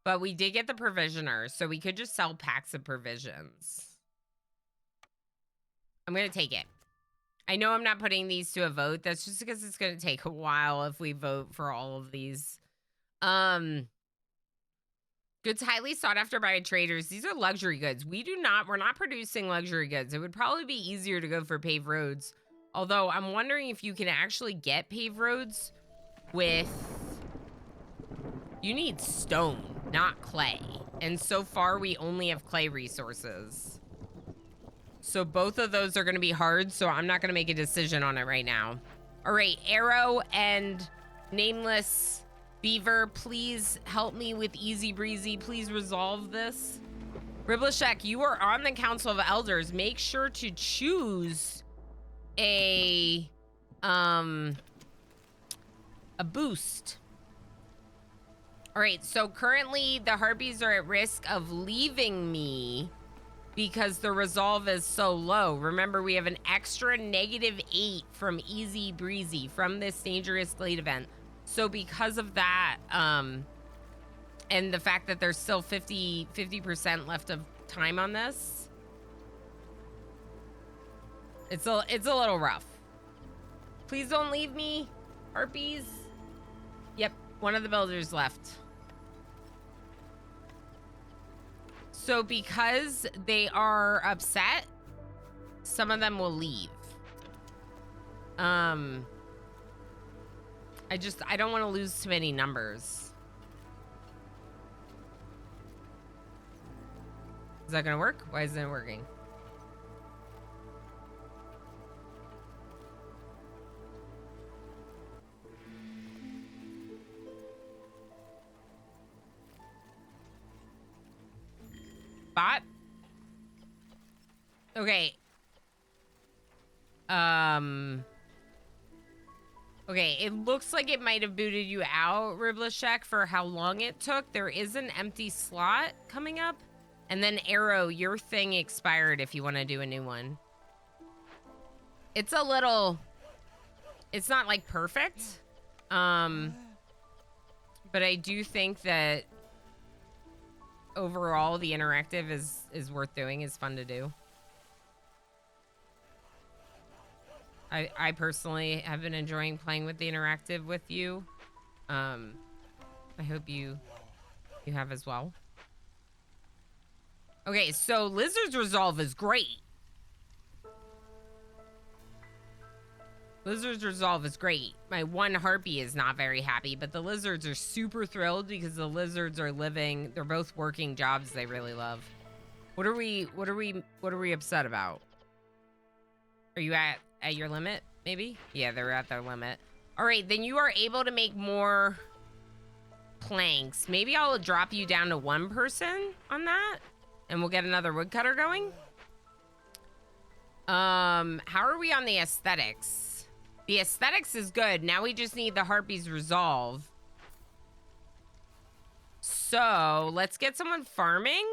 But we did get the provisioner, so we could just sell packs of provisions. I'm going to take it. I know I'm not putting these to a vote. That's just because it's going to take a while if we vote for all of these. Goods highly sought after by traders. These are luxury goods. We're not producing luxury goods. It would probably be easier to go for paved roads. Although I'm wondering if you can actually get paved roads with... You need stone. not clay. And so far, we only have clay resources. So both of those are going to be hard, so I'm not going to make a decision on it right now. All right, Arrow and Nameless Beaver, please help me with Easy Breezy. Please resolve this. Riblishek, you are on the Council of Elders. Make sure to choose a boost. All right, so currently the Harpies are at risk of leaving me because the resolve is so low. Remember, we have an extra -8 from Easy Breezy from this dangerous glade event. So because of that, and the fact that there's still 50% left of time on this, it's a little rough. Please don't leave me, Harpies. Yep, one of the builders left. So because they are upset, some of them will leave. I don't want to lose too many numbers. Is that gonna work? Why isn't it working? Bot? Okay. Okay, it looks like it might have booted you out, Riblishek, for how long it took. There is an empty slot coming up. And then Arrow, your thing expired if you want to do a new one. It's a little... It's not, like, perfect. But I do think that overall, the interactive is worth doing, is fun to do. I personally have been enjoying playing with the interactive with you. I hope you have as well. Okay, so Lizard's Resolve is great. Lizard's Resolve is great. My one Harpy is not very happy, but the lizards are super thrilled because the lizards are living, they're both working jobs they really love. What are we upset about? Are you at your limit, maybe? Yeah, they're at their limit. All right, then you are able to make more planks. Maybe I'll drop you down to 1 person on that, and we'll get another woodcutter going. How are we on the aesthetics? The aesthetics is good. Now we just need the Harpies Resolve. So let's get someone farming.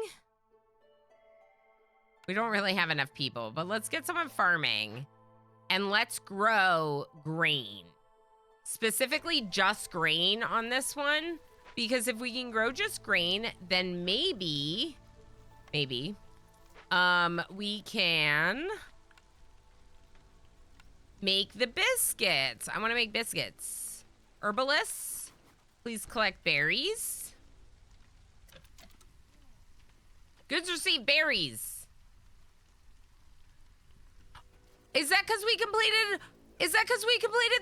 We don't really have enough people, but let's get someone farming. And let's grow grain. Specifically just grain on this one. Because if we can grow just grain, then maybe we can make the biscuits. I want to make biscuits. Herbalists, please collect berries. Goods received berries. Is that because we completed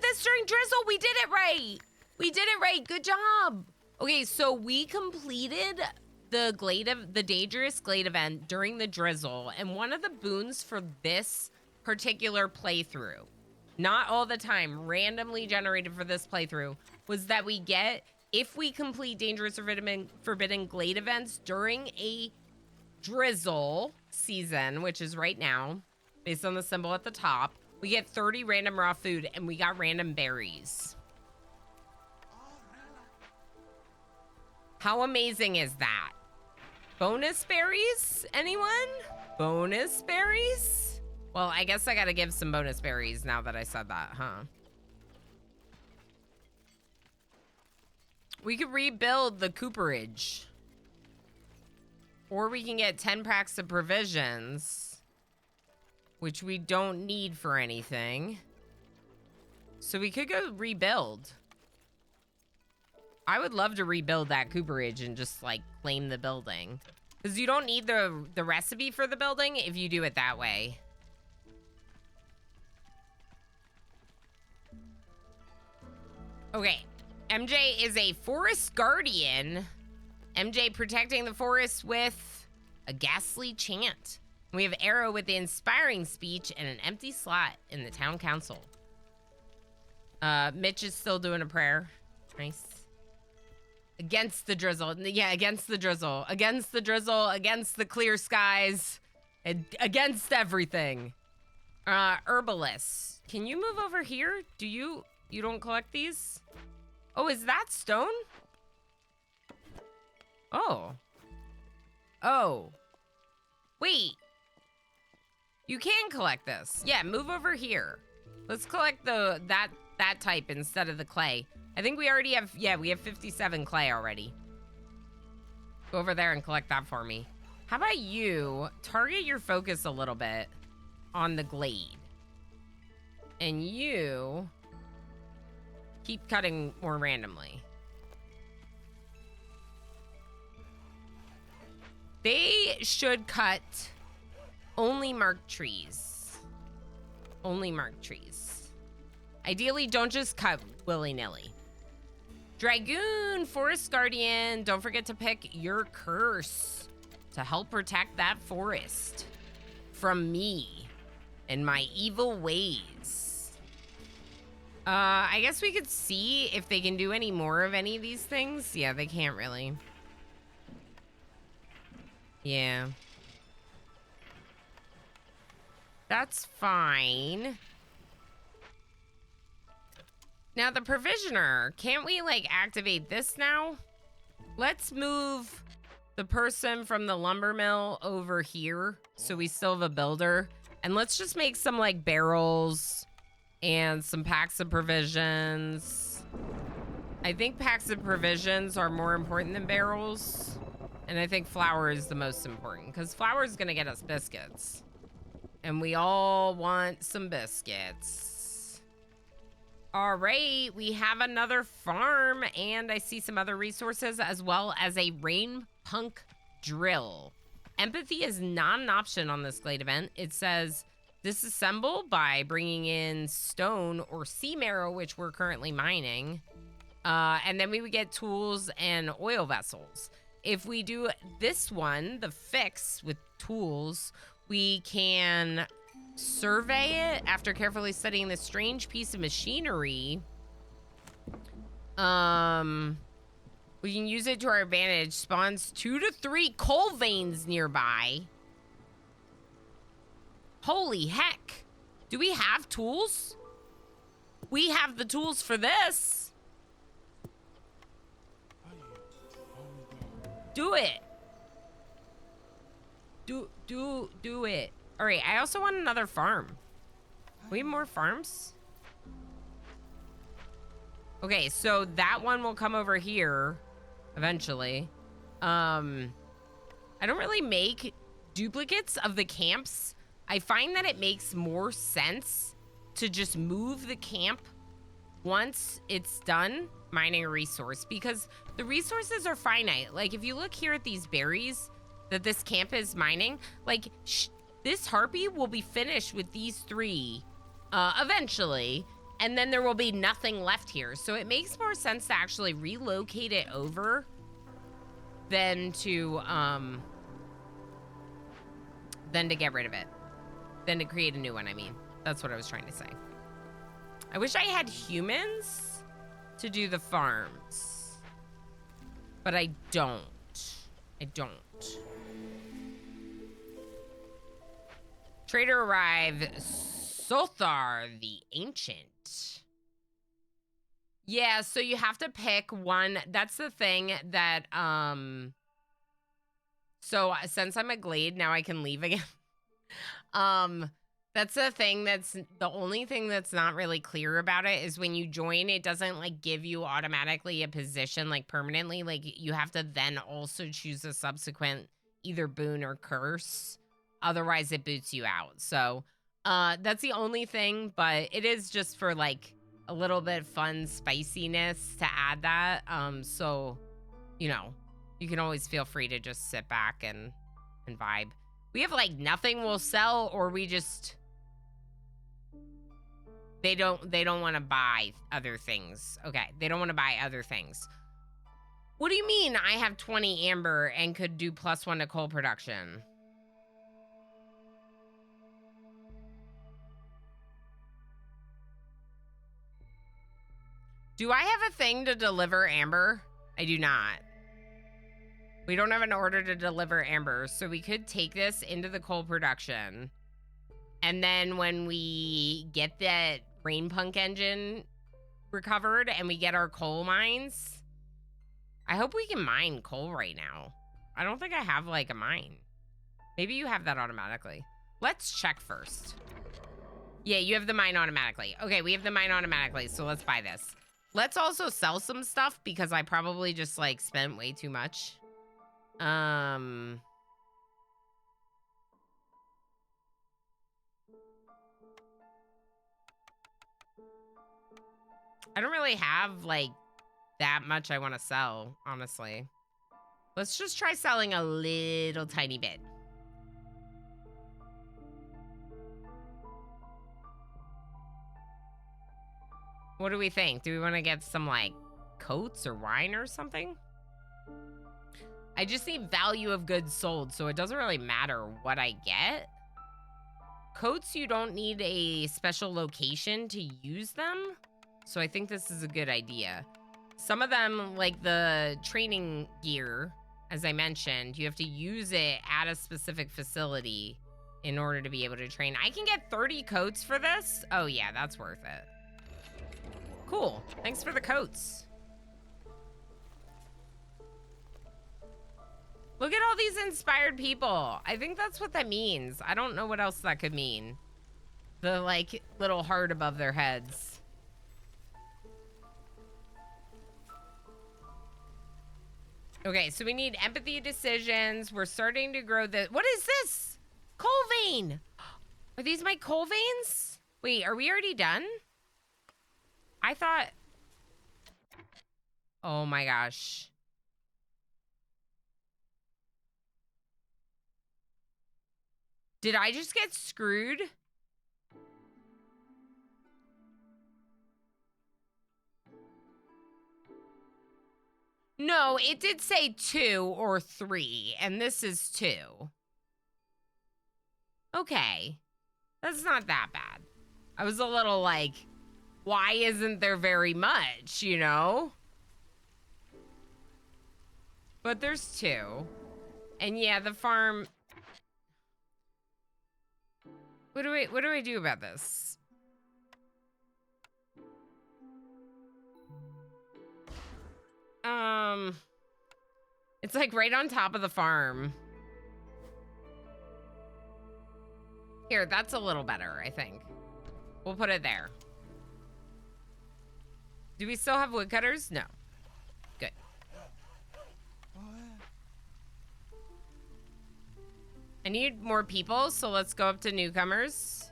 this during drizzle? We did it right. We did it right. Good job. Okay, so we completed the dangerous glade event during the drizzle, and one of the boons for this particular playthrough, not all the time, randomly generated for this playthrough, was that we get, if we complete dangerous or forbidden glade events during a drizzle season, which is right now, based on the symbol at the top, we get 30 random raw food, and we got random berries. How amazing is that? Bonus berries? Anyone? Bonus berries? Well, I guess I gotta give some bonus berries now that I said that, huh? We could rebuild the cooperage. Or we can get 10 packs of provisions, which we don't need for anything. So we could go rebuild. I would love to rebuild that cooperage and just, like, claim the building. Because you don't need the recipe for the building if you do it that way. Okay. MJ is a forest guardian MJ protecting the forest with a ghastly chant. We have Arrow with the inspiring speech and an empty slot in the town council. Mitch is still doing a prayer. Nice. Against the drizzle. Yeah, against the drizzle. Against the drizzle. Against the clear skies. And against everything. Herbalist. Can you move over here? You don't collect these? Oh, is that stone? Oh. Oh. Wait. You can collect this. Yeah, move over here. Let's collect that type instead of the clay. I think we already have, yeah, we have 57 clay already. Go over there and collect that for me. How about you target your focus a little bit on the glade? And you keep cutting more randomly. They should cut only marked trees. Only marked trees. Ideally, don't just cut willy-nilly. Dragoon, Forest Guardian, don't forget to pick your curse to help protect that forest from me and my evil ways. I guess we could see if they can do any more of any of these things. Yeah, they can't really. Yeah. That's fine. Now the provisioner, can't we like activate this now? Let's move the person from the lumber mill over here so we still have a builder. And let's just make some like barrels and some packs of provisions. I think packs of provisions are more important than barrels. And I think flour is the most important because flour is gonna get us biscuits. And we all want some biscuits. All right, we have another farm and I see some other resources as well as a rain punk drill. Empathy is not an option on this glade event. It says disassemble by bringing in stone or sea marrow, which we're currently mining. And then we would get tools and oil vessels. If we do this one, the fix with tools, we can survey it after carefully studying this strange piece of machinery. We can use it to our advantage. Spawns 2 to 3 coal veins nearby. Holy heck. Do we have tools? We have the tools for this. Do it. Do it. All right, I also want another farm. We have more farms? Okay, so that one will come over here eventually. I don't really make duplicates of the camps. I find that it makes more sense to just move the camp once it's done mining a resource because the resources are finite. Like if you look here at these berries that this camp is mining, like this harpy will be finished with these 3 eventually, and then there will be nothing left here. So it makes more sense to actually relocate it over than to get rid of it. Than to create a new one, I mean. That's what I was trying to say. I wish I had humans to do the farms. But I don't. I don't. Trader arrived. Sothar the Ancient. Yeah, so you have to pick one. That's the thing that, so since I'm a glade, now I can leave again. That's the thing that's, the only thing that's not really clear about it is when you join, it doesn't like give you automatically a position like permanently. Like you have to then also choose a subsequent either boon or curse. Otherwise it boots you out. So, that's the only thing, but it is just for like a little bit fun spiciness to add that. So, you know, you can always feel free to just sit back and vibe. We have like nothing we'll sell, or we just, they don't want to buy other things. Okay, they don't want to buy other things. What do you mean I have 20 amber and could do +1 to coal production? Do I have a thing to deliver amber? I do not. We don't have an order to deliver amber, so we could take this into the coal production. And then when we get that brain punk engine recovered and we get our coal mines, I hope we can mine coal right now. I don't think I have like a mine. Maybe you have that automatically. Let's check first. Yeah, you have the mine automatically. Okay, we have the mine automatically, so let's buy this. Let's also sell some stuff because I probably just like spent way too much. I don't really have like that much I want to sell, honestly. Let's just try selling a little tiny bit. What do we think? Do we want to get some like coats or wine or something? I just need value of goods sold, so it doesn't really matter what I get. Coats, you don't need a special location to use them, so I think this is a good idea. Some of them, like the training gear, as I mentioned, you have to use it at a specific facility in order to be able to train. I can get 30 coats for this? Oh yeah, that's worth it. Cool, thanks for the coats. Look at all these inspired people. I think that's what that means. I don't know what else that could mean. The like little heart above their heads. Okay, so we need empathy decisions. We're starting to grow the... What is this? Coal vein. Are these my coal veins? Wait, are we already done? I thought... Oh my gosh. Did I just get screwed? No, it did say 2 or 3, and this is 2. Okay. That's not that bad. I was a little like, why isn't there very much, you know? But there's 2. And yeah, the farm... What do I do about this? It's like right on top of the farm. Here, that's a little better, I think. We'll put it there. Do we still have woodcutters? No. Good. I need more people, so let's go up to newcomers.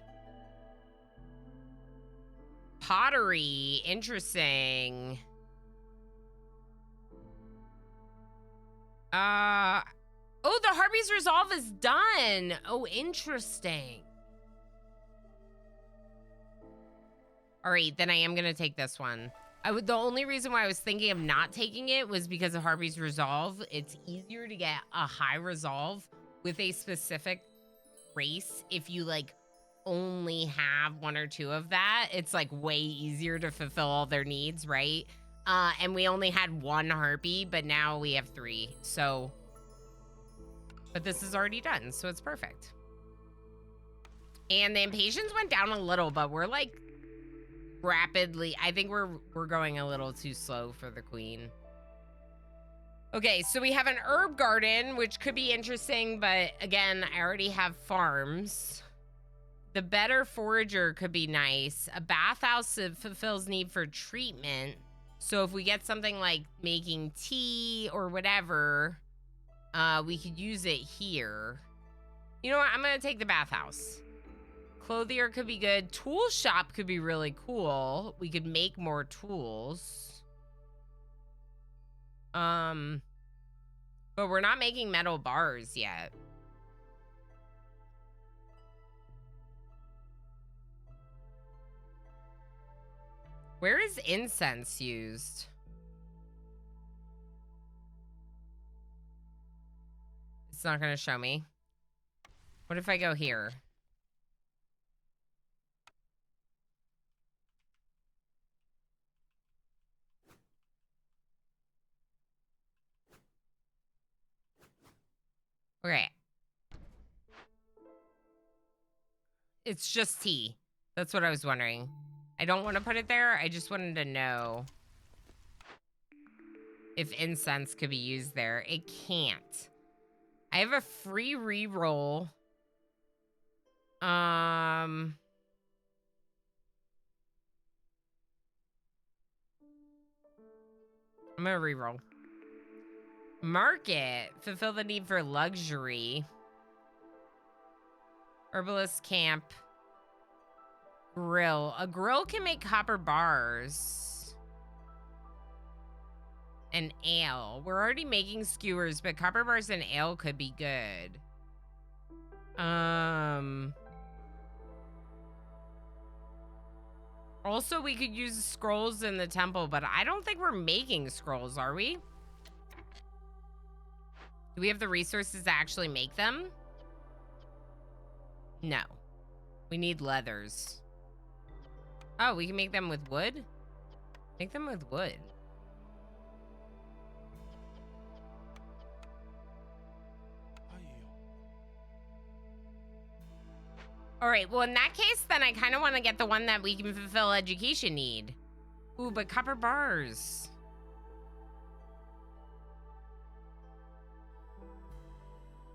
Pottery, interesting. Oh, the Harpy's Resolve is done. Oh, interesting. All right, then I am gonna take this one. The only reason why I was thinking of not taking it was because of Harpy's Resolve. It's easier to get a high resolve with a specific race if you like only have 1 or 2 of that. It's like way easier to fulfill all their needs, right? And we only had 1 harpy, but now we have 3. So, but this is already done, so it's perfect. And the impatience went down a little, but we're like rapidly, I think we're going a little too slow for the queen. Okay, so we have an herb garden, which could be interesting, but again, I already have farms. The better forager could be nice. A bathhouse fulfills need for treatment. So if we get something like making tea or whatever, we could use it here. You know what? I'm going to take the bathhouse. Clothier could be good. Tool shop could be really cool. We could make more tools. But we're not making metal bars yet. Where is incense used? not going to show me. What if I go here? Okay. It's just tea. That's what I was wondering. I don't want to put it there. I just wanted to know if incense could be used there. It can't. I have a free reroll. I'm gonna reroll. Market. Fulfill the need for luxury. Herbalist camp. Grill. A grill can make copper bars. And ale. We're already making skewers, but copper bars and ale could be good. Also, we could use scrolls in the temple, but I don't think we're making scrolls, are we? Do we have the resources to actually make them? No. We need leathers. Oh, we can make them with wood? Make them with wood. All right, well, in that case, then I kind of want to get the one that we can fulfill education need. Ooh, but copper bars.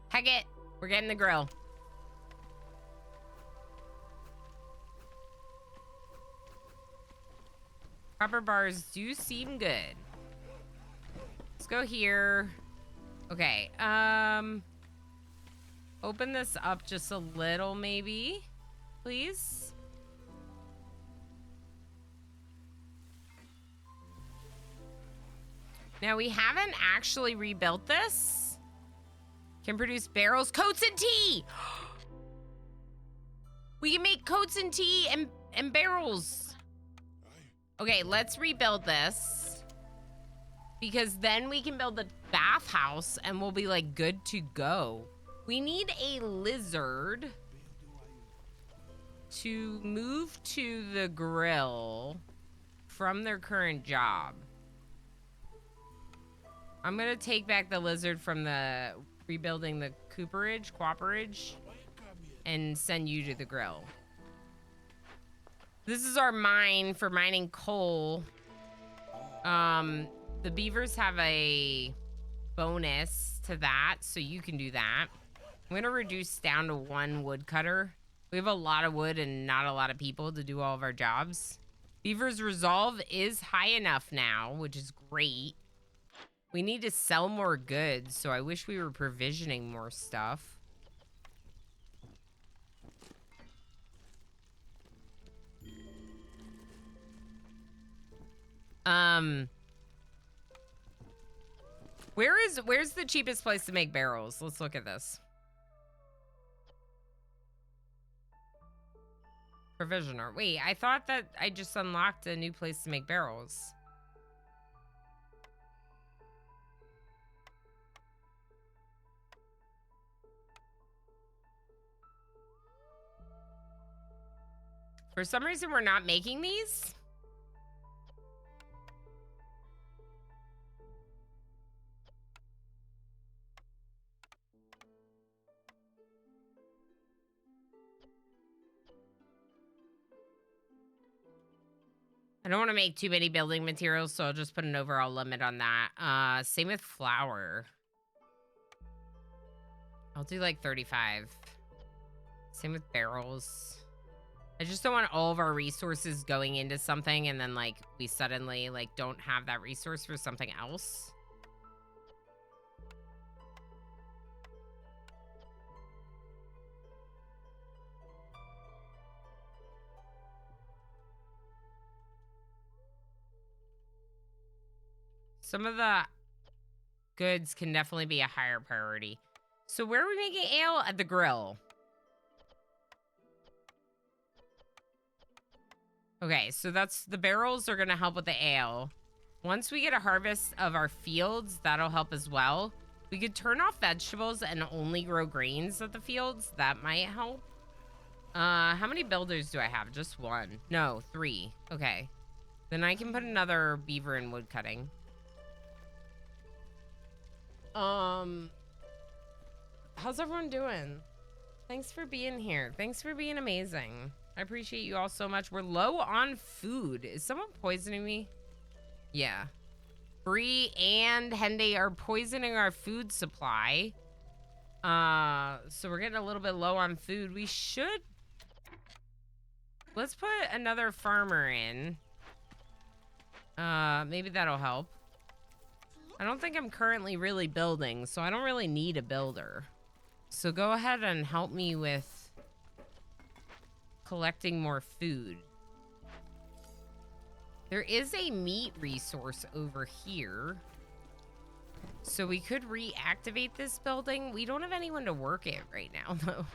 Heck it. We're getting the grill. Copper bars do seem good. Let's go here. Okay, open this up just a little, maybe, please. Now, we haven't actually rebuilt this. Can produce barrels, coats, and tea. We can make coats and tea and barrels. Okay, let's rebuild this. Because then we can build the bathhouse and we'll be like good to go. We need a lizard to move to the grill from their current job. I'm gonna take back the lizard from the rebuilding the cooperage, and send you to the grill. This is our mine for mining coal. The beavers have a bonus to that, so you can do that. I'm gonna reduce down to 1 woodcutter. We have a lot of wood and not a lot of people to do all of our jobs. Beaver's resolve is high enough now, which is great. We need to sell more goods, so I wish we were provisioning more stuff. Where's the cheapest place to make barrels? Let's look at this. Provisioner. Wait, I thought that I just unlocked a new place to make barrels. For some reason, we're not making these. I don't want to make too many building materials, so I'll just put an overall limit on that. Same with flour. I'll do like 35. Same with barrels. I just don't want all of our resources going into something and then like we suddenly like don't have that resource for something else. Some of the goods can definitely be a higher priority. So where are we making ale? At the grill. Okay, so that's the barrels are gonna help with the ale. Once we get a harvest of our fields, that'll help as well. We could turn off vegetables and only grow grains at the fields. That might help. How many builders do I have? Just one. No, 3. Okay. Then I can put another beaver in wood cutting. How's everyone doing? Thanks for being here. Thanks for being amazing. I appreciate you all so much. We're low on food. Is someone poisoning me? Yeah. Bree and Henday are poisoning our food supply. So we're getting a little bit low on food. We should... Let's put another farmer in. Maybe that'll help. I don't think I'm currently really building, so I don't really need a builder. So go ahead and help me with collecting more food. There is a meat resource over here. So we could reactivate this building. We don't have anyone to work it right now, though.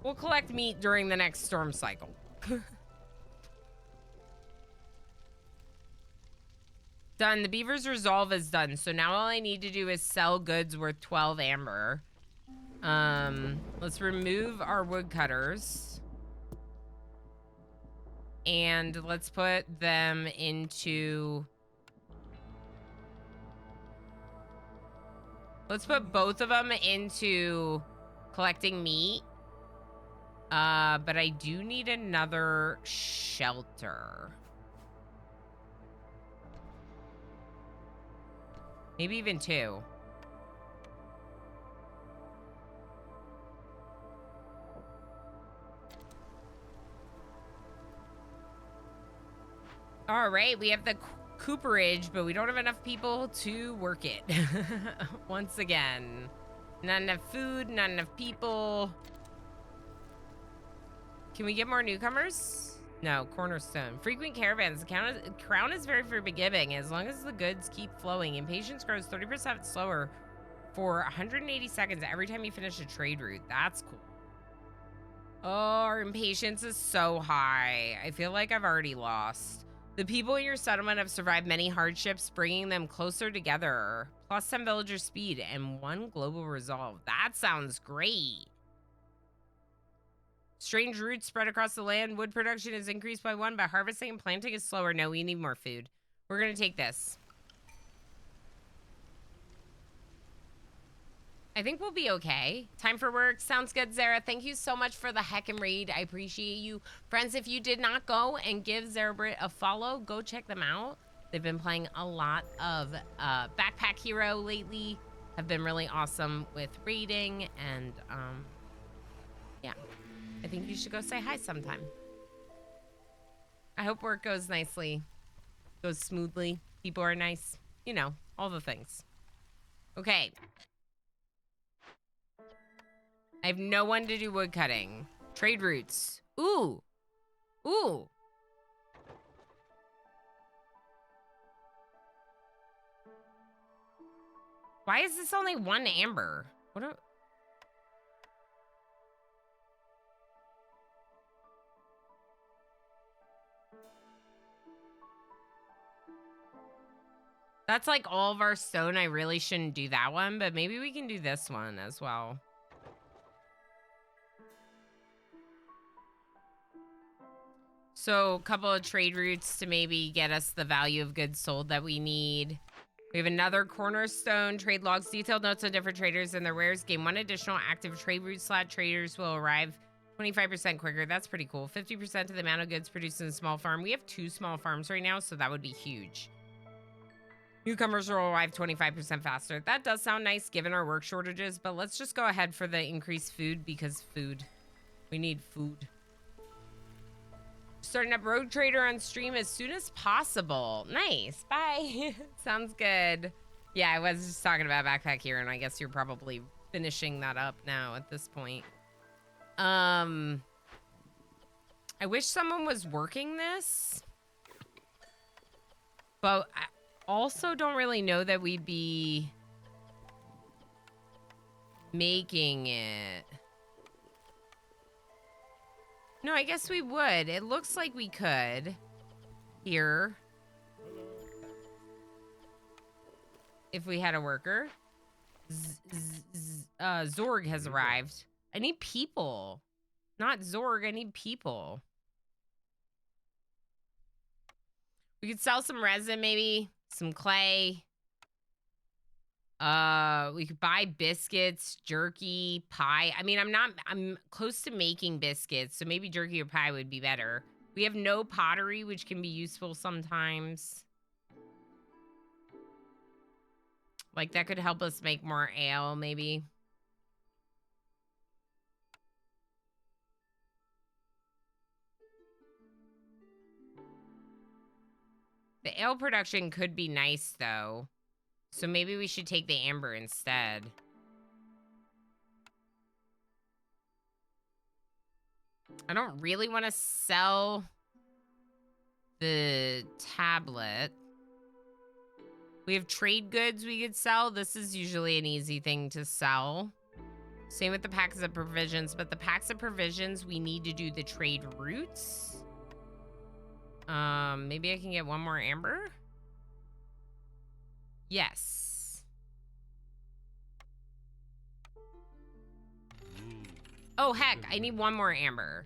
We'll collect meat during the next storm cycle. Done. The beaver's resolve is done. So now all I need to do is sell goods worth 12 amber. Let's remove our woodcutters. And let's put them into... Let's put both of them into collecting meat. But I do need another shelter. Maybe even 2. All right, we have the cooperage, but we don't have enough people to work it. Once again, not enough food, not enough people. Can we get more newcomers? No, cornerstone. Frequent caravans. The crown is very forgiving as long as the goods keep flowing. Impatience grows 30% slower for 180 seconds every time you finish a trade route. That's cool. Oh, our impatience is so high. I feel like I've already lost. The people in your settlement have survived many hardships, bringing them closer together. Plus 10 villager speed and 1 global resolve. That sounds great. Strange roots spread across the land. Wood production is increased by 1, but harvesting and planting is slower. No, we need more food. We're going to take this. I think we'll be okay. Time for work. Sounds good, Zara. Thank you so much for the heckin' raid. I appreciate you. Friends, if you did not go and give Zarabrit a follow, go check them out. They've been playing a lot of Backpack Hero lately. Have been really awesome with raiding. And, yeah. I think you should go say hi sometime. I hope work goes nicely. Goes smoothly. People are nice. You know, all the things. Okay. I have no one to do wood cutting. Trade routes. Ooh. Ooh. Why is this only 1 amber? What are... That's like all of our stone. I really shouldn't do that one, but maybe we can do this one as well. So a couple of trade routes to maybe get us the value of goods sold that we need. We have another cornerstone. Trade logs, detailed notes on different traders and their wares. Gain 1 additional active trade route slot. Traders will arrive 25% quicker. That's pretty cool. 50% of the amount of goods produced in a small farm. We have 2 small farms right now, so that would be huge. Newcomers will arrive 25% faster. That does sound nice given our work shortages, but let's just go ahead for the increased food because food. We need food. Starting up Rogue Trader on stream as soon as possible. Nice. Bye. Sounds good. Yeah, I was just talking about Backpack here, and I guess you're probably finishing that up now at this point. I wish someone was working this, but I also don't really know that we'd be making it. No, I guess we would. It looks like we could. here. If we had a worker. Zorg has arrived. I need people. Not Zorg, I need people. We could sell some resin, maybe. Some clay. We could buy biscuits, jerky, pie. I mean, I'm close to making biscuits, so maybe jerky or pie would be better. We have no pottery, which can be useful sometimes. Like, that could help us make more ale, maybe. The ale production could be nice, though. So maybe we should take the amber instead. I don't really want to sell the tablet. We have trade goods we could sell. This is usually an easy thing to sell. Same with the packs of provisions, but the packs of provisions, we need to do the trade routes. Maybe I can get one more amber? Yes. Oh, heck, I need one more amber.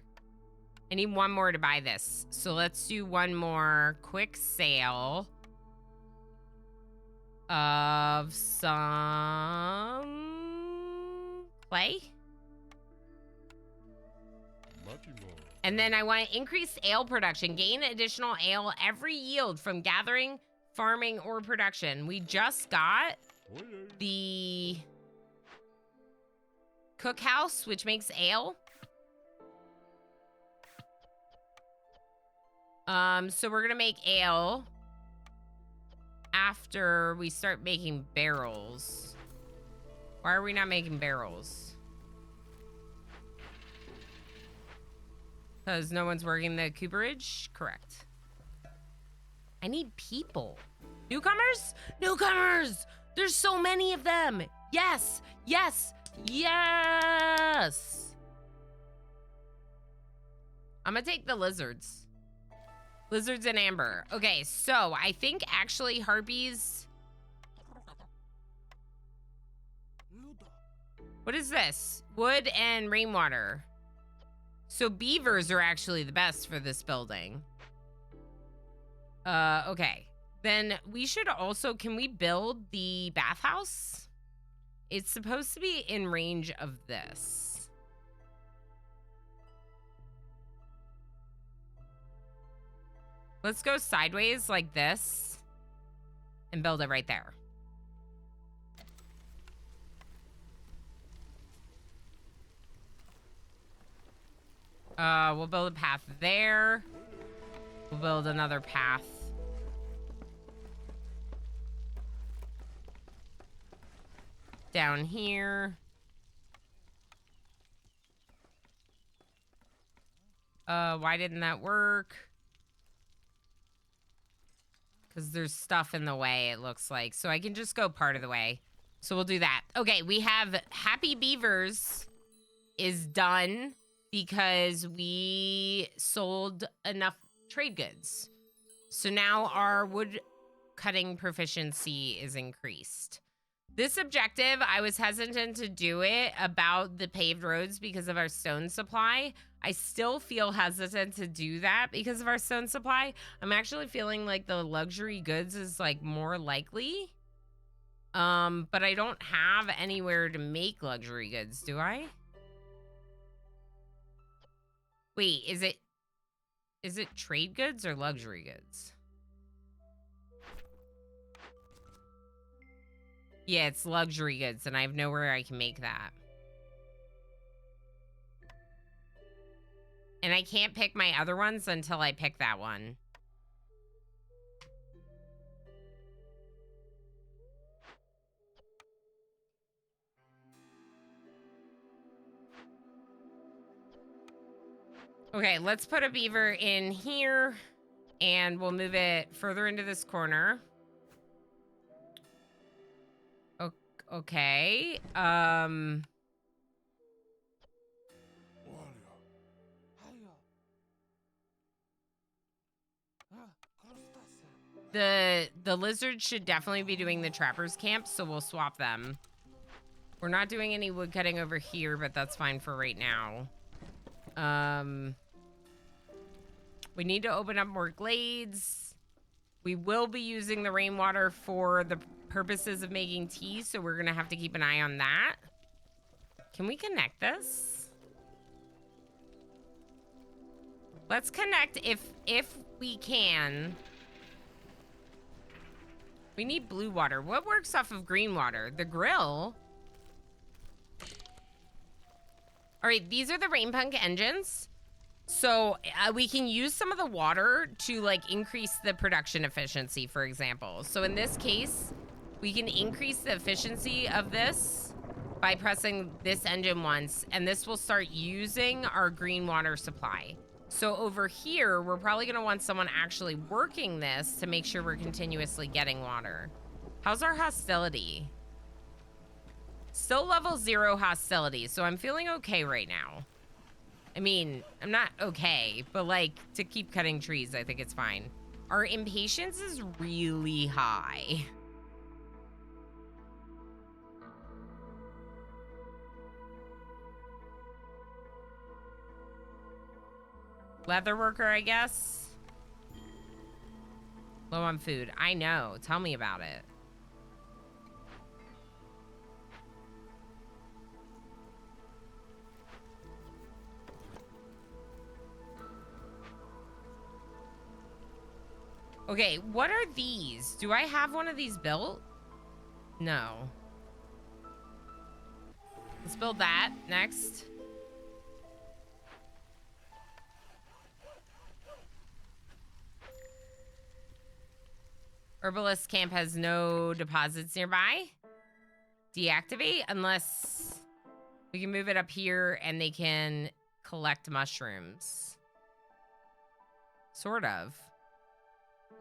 I need one more to buy this. So let's do one more quick sale of some clay. And then I want to increase ale production. Gain additional ale every yield from gathering, farming, or production. We just got the cookhouse, which makes ale. So we're gonna make ale after we start making barrels. Why are we not making barrels? Because no one's working the cooperage? Correct. I need people. Newcomers? Newcomers! There's so many of them! Yes! Yes! Yes! I'm gonna take the lizards. Lizards and amber. Okay, so I think actually harpies... What is this? Wood and rainwater. So beavers are actually the best for this building. Okay. Then we should also... Can we build the bathhouse? It's supposed to be in range of this. Let's go sideways like this and build it right there. We'll build a path there. We'll build another path. Down here. Why didn't that work? Because there's stuff in the way, it looks like. So I can just go part of the way. So we'll do that. Okay, we have Happy Beavers is done because we sold enough trade goods. So now our wood cutting proficiency is increased. This objective, I was hesitant to do it about the paved roads because of our stone supply. I still feel hesitant to do that because of our stone supply. I'm actually feeling like the luxury goods is like more likely. But I don't have anywhere to make luxury goods, do I? Wait, is it trade goods or luxury goods? Yeah, it's luxury goods, and I have nowhere I can make that. And I can't pick my other ones until I pick that one. Okay, let's put a beaver in here, and we'll move it further into this corner. Okay, The lizards should definitely be doing the trapper's camp, so we'll swap them. We're not doing any wood cutting over here, but that's fine for right now. We need to open up more glades. We will be using the rainwater for the purposes of making tea, so we're gonna have to keep an eye on that. Can we connect this? Let's connect if we can. We need blue water. What works off of green water? The grill. All right, these are the rain punk engines. So we can use some of the water to like increase the production efficiency, for example. So in this case, we can increase the efficiency of this by pressing this engine once, and this will start using our green water supply. So over here, we're probably gonna want someone actually working this to make sure we're continuously getting water. How's our hostility? Still level 0 hostility, so I'm feeling okay right now. I mean, I'm not okay, but like, to keep cutting trees, I think it's fine. Our impatience is really high. Leather worker, I guess. Low on food. I know. Tell me about it. Okay, what are these? Do I have one of these built? No. Let's build that next. Herbalist camp has no deposits nearby. Deactivate unless we can move it up here and they can collect mushrooms. Sort of.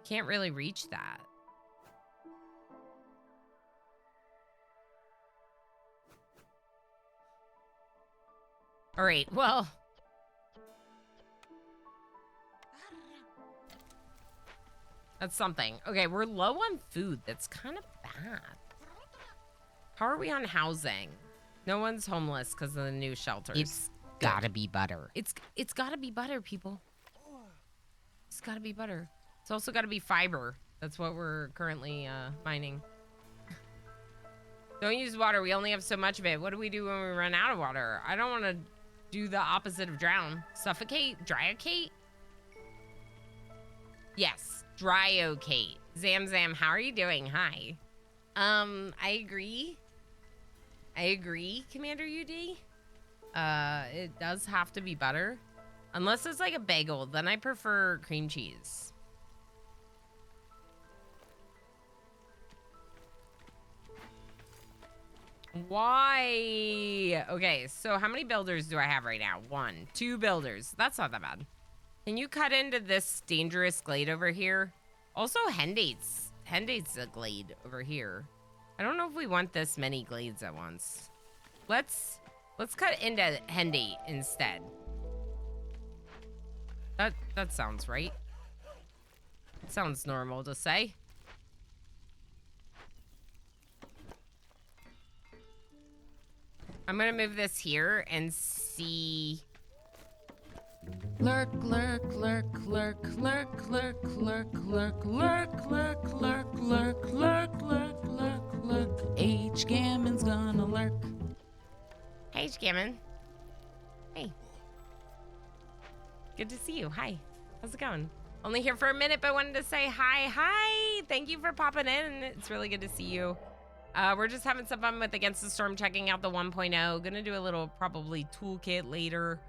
Can't really reach that. All right, well. That's something. Okay, we're low on food. That's kind of bad. How are we on housing? No one's homeless because of the new shelters. It's gotta be butter. It's gotta be butter, people. It's gotta be butter. It's also gotta be fiber. That's what we're currently mining. Don't use water. We only have so much of it. What do we do when we run out of water? I don't want to do the opposite of drown. Suffocate? Dryocate? Yes. Dryocate. Zamzam, how are you doing? Hi. I agree. I agree, Commander UD. It does have to be butter. Unless it's like a bagel, then I prefer cream cheese. Why? Okay, so how many builders do I have right now? 1, 2 builders. That's not that bad. Can you cut into this dangerous glade over here? Also, Hendate's a glade over here. I don't know if we want this many glades at once. Let's cut into Hendate instead. That sounds right. Sounds normal to say. I'm gonna move this here and see. Lurk, lurk, lurk, lurk, lurk, lurk, lurk, lurk, lurk, lurk, lurk, lurk, lurk, lurk, lurk, lurk. H. Gammon's gonna lurk. Hey, H. Gammon. Hey. Good to see you. Hi. How's it going? Only here for a minute, but wanted to say hi. Hi. Thank you for popping in. It's really good to see you. We're just having some fun with Against the Storm, checking out the 1.0. Gonna do a little probably toolkit later.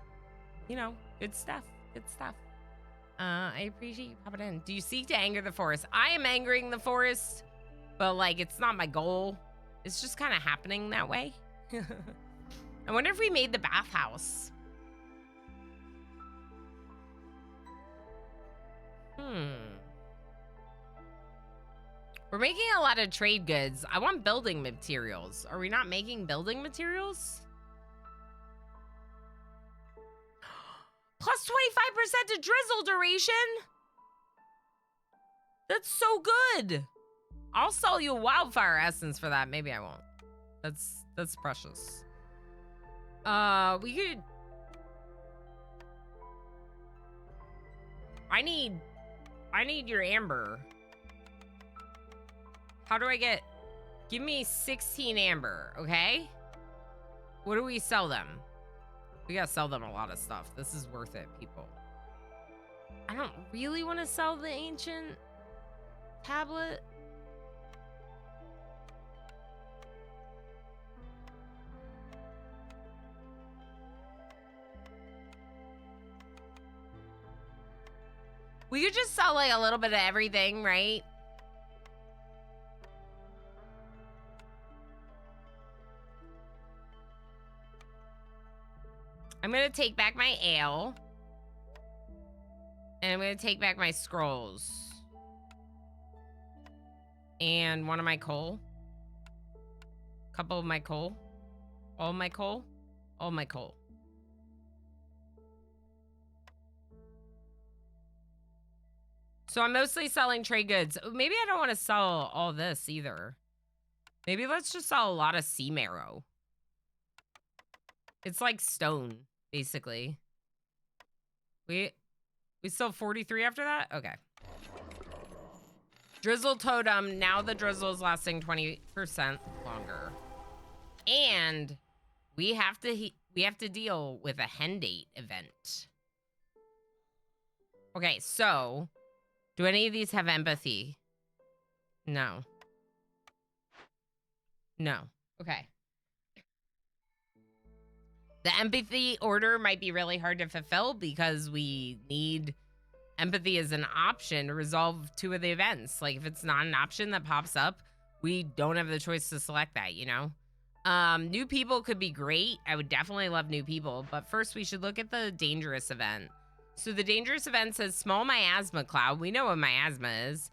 You know, good stuff. Good stuff. I appreciate you popping in. Do you seek to anger the forest? I am angering the forest, but like it's not my goal. It's just kind of happening that way. I wonder if we made the bathhouse. We're making a lot of trade goods. I want building materials. Are we not making building materials? Plus 25% to drizzle duration. That's so good. I'll sell you a wildfire essence for that. Maybe I won't. That's precious. We could. I need your amber. How do I get? Give me 16 amber, okay? What do we sell them? We gotta sell them a lot of stuff. This is worth it, people. I don't really want to sell the ancient tablet. We could just sell like a little bit of everything, right? I'm gonna take back my ale. And I'm gonna take back my scrolls. And one of my coal. Couple of my coal. All my coal. All my coal. So I'm mostly selling trade goods. Maybe I don't want to sell all this either. Maybe let's just sell a lot of sea marrow. It's like stone, basically. We sell 43 after that? Okay. Drizzle totem. Now the drizzle is lasting 20% longer. And we have to deal with a hen date event. Okay, so do any of these have empathy? No. No. Okay. The empathy order might be really hard to fulfill because we need empathy as an option to resolve 2 of the events. Like, if it's not an option that pops up, we don't have the choice to select that, you know? New people could be great. I would definitely love new people. But first, we should look at the dangerous event. So the dangerous event says small miasma cloud. We know what miasma is.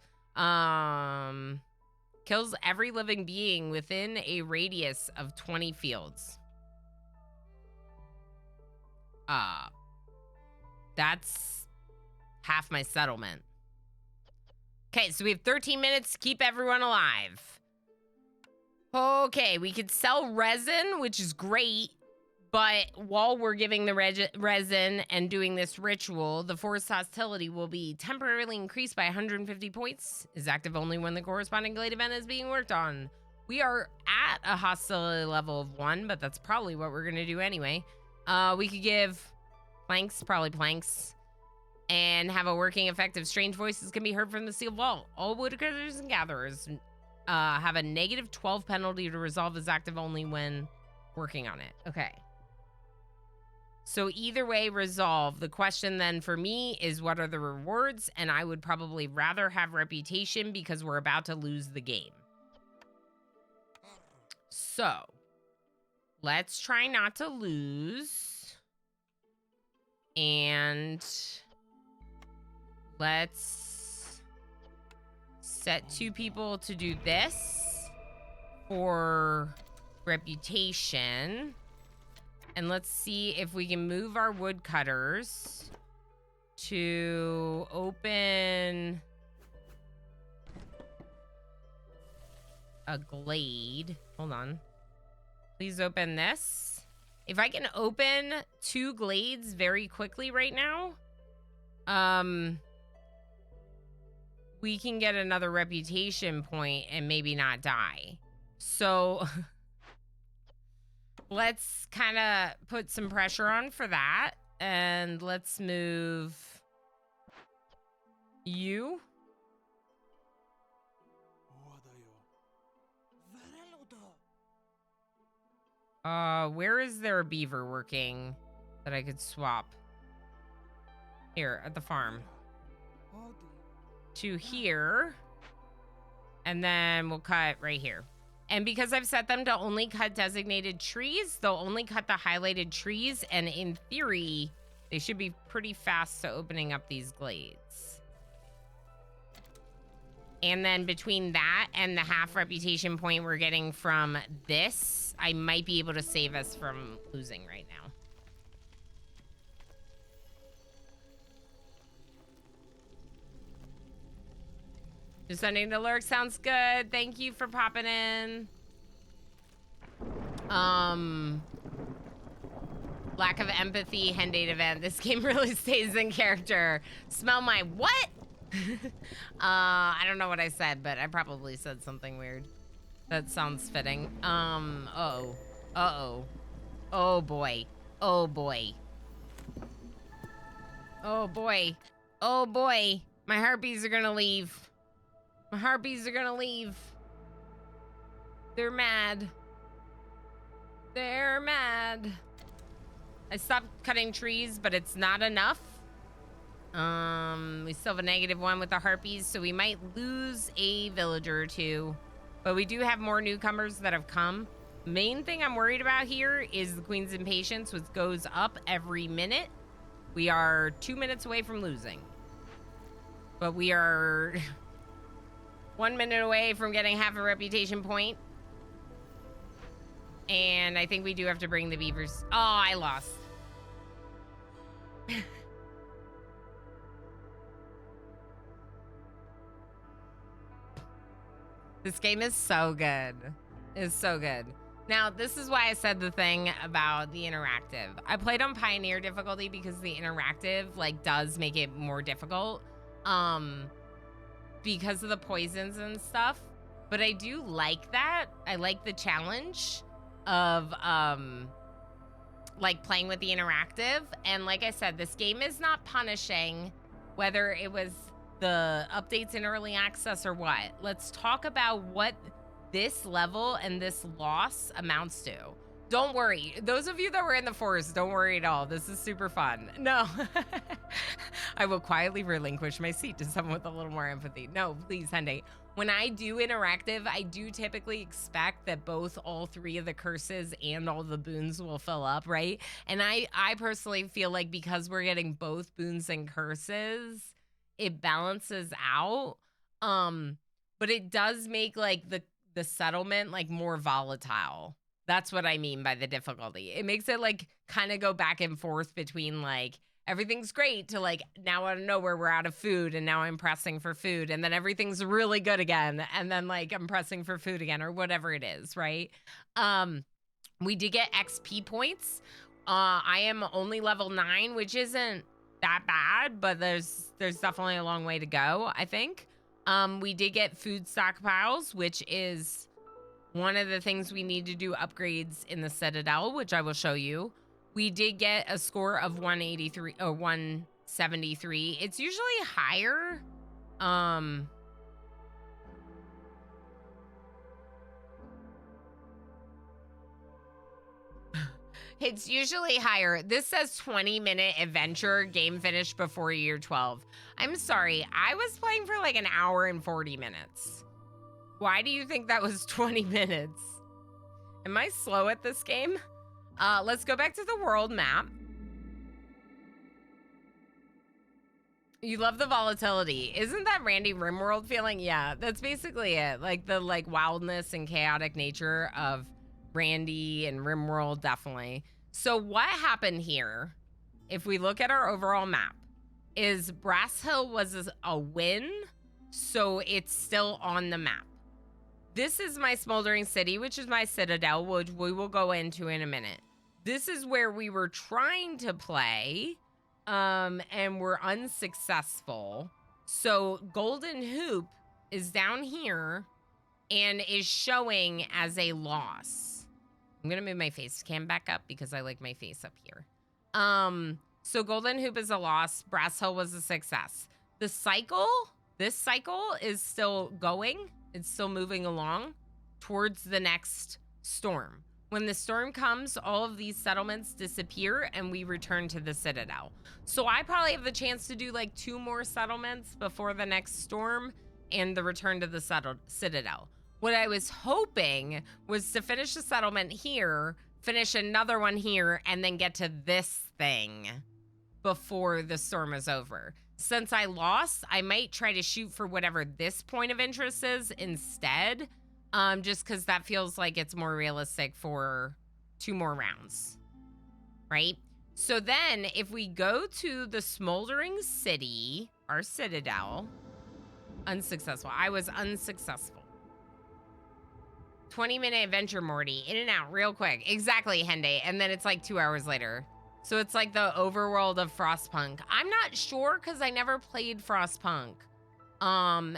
Kills every living being within a radius of 20 fields. That's half my settlement. Okay, so we have 13 minutes to keep everyone alive. Okay, we could sell resin, which is great. But while we're giving the resin and doing this ritual, the forest hostility will be temporarily increased by 150 points. Is active only when the corresponding glade event is being worked on. We are at a hostility level of 1, but that's probably what we're going to do anyway. We could give planks, probably planks, and have a working effect of strange voices can be heard from the sealed vault. All woodcutters and gatherers have a negative 12 penalty to resolve as active only when working on it. Okay. So either way, resolve. The question then for me is what are the rewards? And I would probably rather have reputation because we're about to lose the game. So let's try not to lose. And let's set 2 people to do this for reputation. And let's see if we can move our woodcutters to open a glade. Hold on. Please open this. If I can open 2 glades very quickly right now, we can get another reputation point and maybe not die. So let's kind of put some pressure on for that. And let's move you. Where is there a beaver working that I could swap? Here, at the farm. To here. And then we'll cut right here. And because I've set them to only cut designated trees, they'll only cut the highlighted trees. And in theory, they should be pretty fast to opening up these glades. And then between that and the half reputation point we're getting from this, I might be able to save us from losing right now. Descending to lurk sounds good. Thank you for popping in. Lack of empathy, hen date event. This game really stays in character. Smell my what? I don't know what I said, but I probably said something weird. That sounds fitting. Uh-oh. Uh-oh. Oh boy. Oh boy. Oh boy. Oh boy. My harpies are gonna leave. My harpies are gonna leave. They're mad. They're mad. I stopped cutting trees, but it's not enough. We still have a -1 with the harpies, so we might lose a villager or two. But we do have more newcomers that have come. Main thing I'm worried about here is the Queen's Impatience, which goes up every minute. We are 2 minutes away from losing. But we are 1 minute away from getting half a reputation point. And I think we do have to bring the beavers. Oh, I lost. This game is so good. It's so good. Now, this is why I said the thing about the interactive. I played on Pioneer difficulty because the interactive like does make it more difficult. Because of the poisons and stuff. But I do like that. I like the challenge of like playing with the interactive. And like I said, this game is not punishing whether it was the updates in early access or what. Let's talk about what this level and this loss amounts to. Don't worry. Those of you that were in the forest, don't worry at all. This is super fun. No. I will quietly relinquish my seat to someone with a little more empathy. No, please, Henday. When I do interactive, I do typically expect that both all 3 of the curses and all the boons will fill up, right? And I personally feel like because we're getting both boons and curses, it balances out. But it does make like the settlement like more volatile. That's what I mean by the difficulty. It makes it like kind of go back and forth between like everything's great to like now out of nowhere we're out of food and now I'm pressing for food and then everything's really good again and then like I'm pressing for food again or whatever it is, right? We did get XP points. I am only level 9, which isn't that bad, but there's definitely a long way to go, I think. We did get food stockpiles, which is one of the things we need to do upgrades in the Citadel, which I will show you. We did get a score of 183 or 173. It's usually higher. It's usually higher. This says 20-minute adventure, game finished before year 12. I'm sorry, I was playing for like an hour and 40 minutes. Why do you think that was 20 minutes? Am I slow at this game? Let's go back to the world map. You love the volatility. Isn't that Randy Rimworld feeling? Yeah, that's basically it. Like the wildness and chaotic nature of Randy and Rimworld, definitely. So what happened here, if we look at our overall map, is Brass Hill was a win, so it's still on the map. This is my Smoldering City, which is my Citadel, which we will go into in a minute. This is where we were trying to play, and we're unsuccessful. So Golden Hoop is down here and is showing as a loss. I'm gonna move my face cam back up because I like my face up here. So Golden Hoop is a loss. Brass Hill was a success. This cycle is still going. It's still moving along towards the next storm. When the storm comes, all of these settlements disappear and we return to the Citadel. So I probably have the chance to do like 2 more settlements before the next storm and the return to the Citadel. What I was hoping was to finish the settlement here, finish another one here, and then get to this thing before the storm is over. Since I lost, I might try to shoot for whatever this point of interest is instead, just because that feels like it's more realistic for 2 more rounds, right? So then if we go to the Smoldering City, our Citadel, Unsuccessful. I was unsuccessful. 20-minute adventure, Morty. In and out real quick. Exactly, Henday. And then it's like 2 hours later. So it's like the overworld of Frostpunk. I'm not sure because I never played Frostpunk.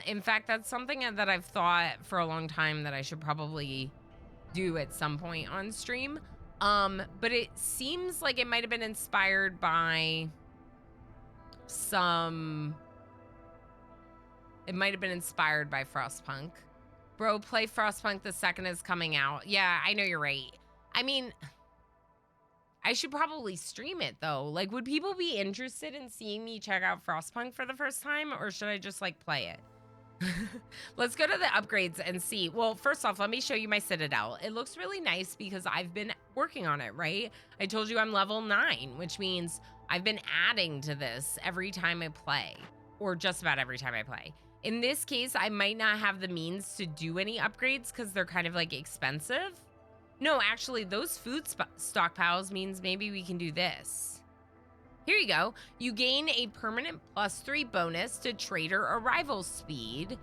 In fact, that's something that I've thought for a long time that I should probably do at some point on stream. But it seems like it might have been inspired by it might have been inspired by Frostpunk. Bro, play Frostpunk the second it's coming out. Yeah, I know you're right. I mean, I should probably stream it though. Like, would people be interested in seeing me check out Frostpunk for the first time, or should I just like play it? Let's go to the upgrades and see. Well, first off, let me show you my Citadel. It looks really nice because I've been working on it, right? I told you I'm level 9, which means I've been adding to this every time I play, or just about every time I play. In this case, I might not have the means to do any upgrades because they're kind of like expensive. No, actually, those food stockpiles means maybe we can do this. Here you go. You gain a permanent +3 bonus to trader arrival speed.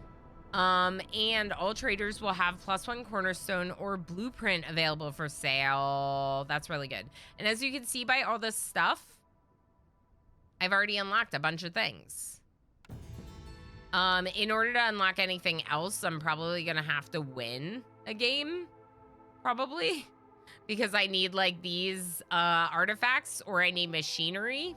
And all traders will have +1 cornerstone or blueprint available for sale. That's really good. And as you can see by all this stuff, I've already unlocked a bunch of things. In order to unlock anything else, I'm probably gonna have to win a game. Probably, because I need like these artifacts, or I need machinery.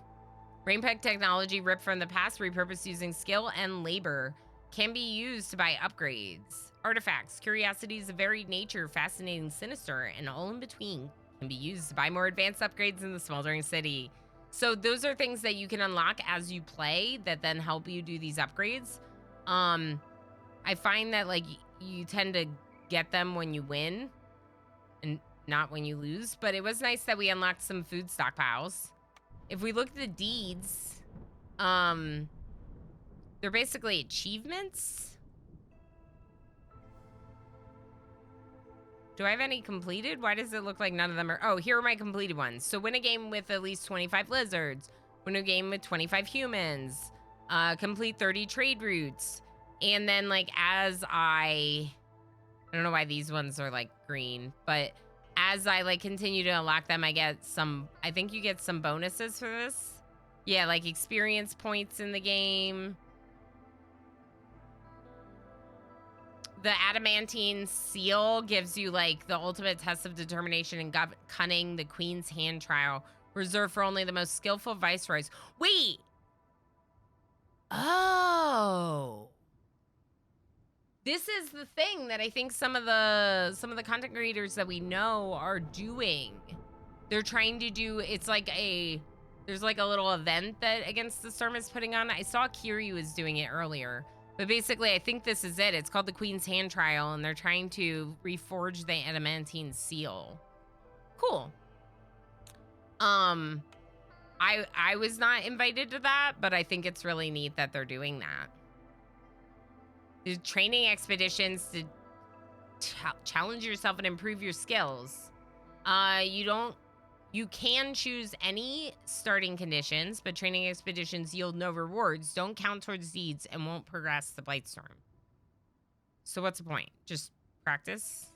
Rainpack technology ripped from the past, repurposed using skill and labor, can be used to buy upgrades. Artifacts, curiosities of varied nature, fascinating, sinister, and all in between can be used to buy more advanced upgrades in the Smoldering City. So those are things that you can unlock as you play that then help you do these upgrades. I find that like you tend to get them when you win and not when you lose, but it was nice that we unlocked some food stockpiles. If we look at the deeds, they're basically achievements. Do I have any completed? Why does it look like none of them are? Oh, here are my completed ones. So win a game with at least 25 lizards, win a game with 25 humans, complete 30 trade routes. And then like as I don't know why these ones are like green, but as I like continue to unlock them, I get some, I think you get some bonuses for this. Yeah, like experience points in the game. The adamantine seal gives you like the ultimate test of determination and cunning, the Queen's Hand trial, reserved for only the most skillful viceroys. Wait. Oh. This is the thing that I think some of the content creators that we know are doing. They're trying to do, it's like there's like a little event that Against the Storm is putting on. I saw Kiri was doing it earlier. But basically, I think this is it. It's called the Queen's Hand Trial, and they're trying to reforge the adamantine seal. Cool. I was not invited to that, but I think it's really neat that they're doing that. The training expeditions to challenge yourself and improve your skills. You can choose any starting conditions, but training expeditions yield no rewards, don't count towards deeds, and won't progress the Blightstorm. So what's the point? Just practice?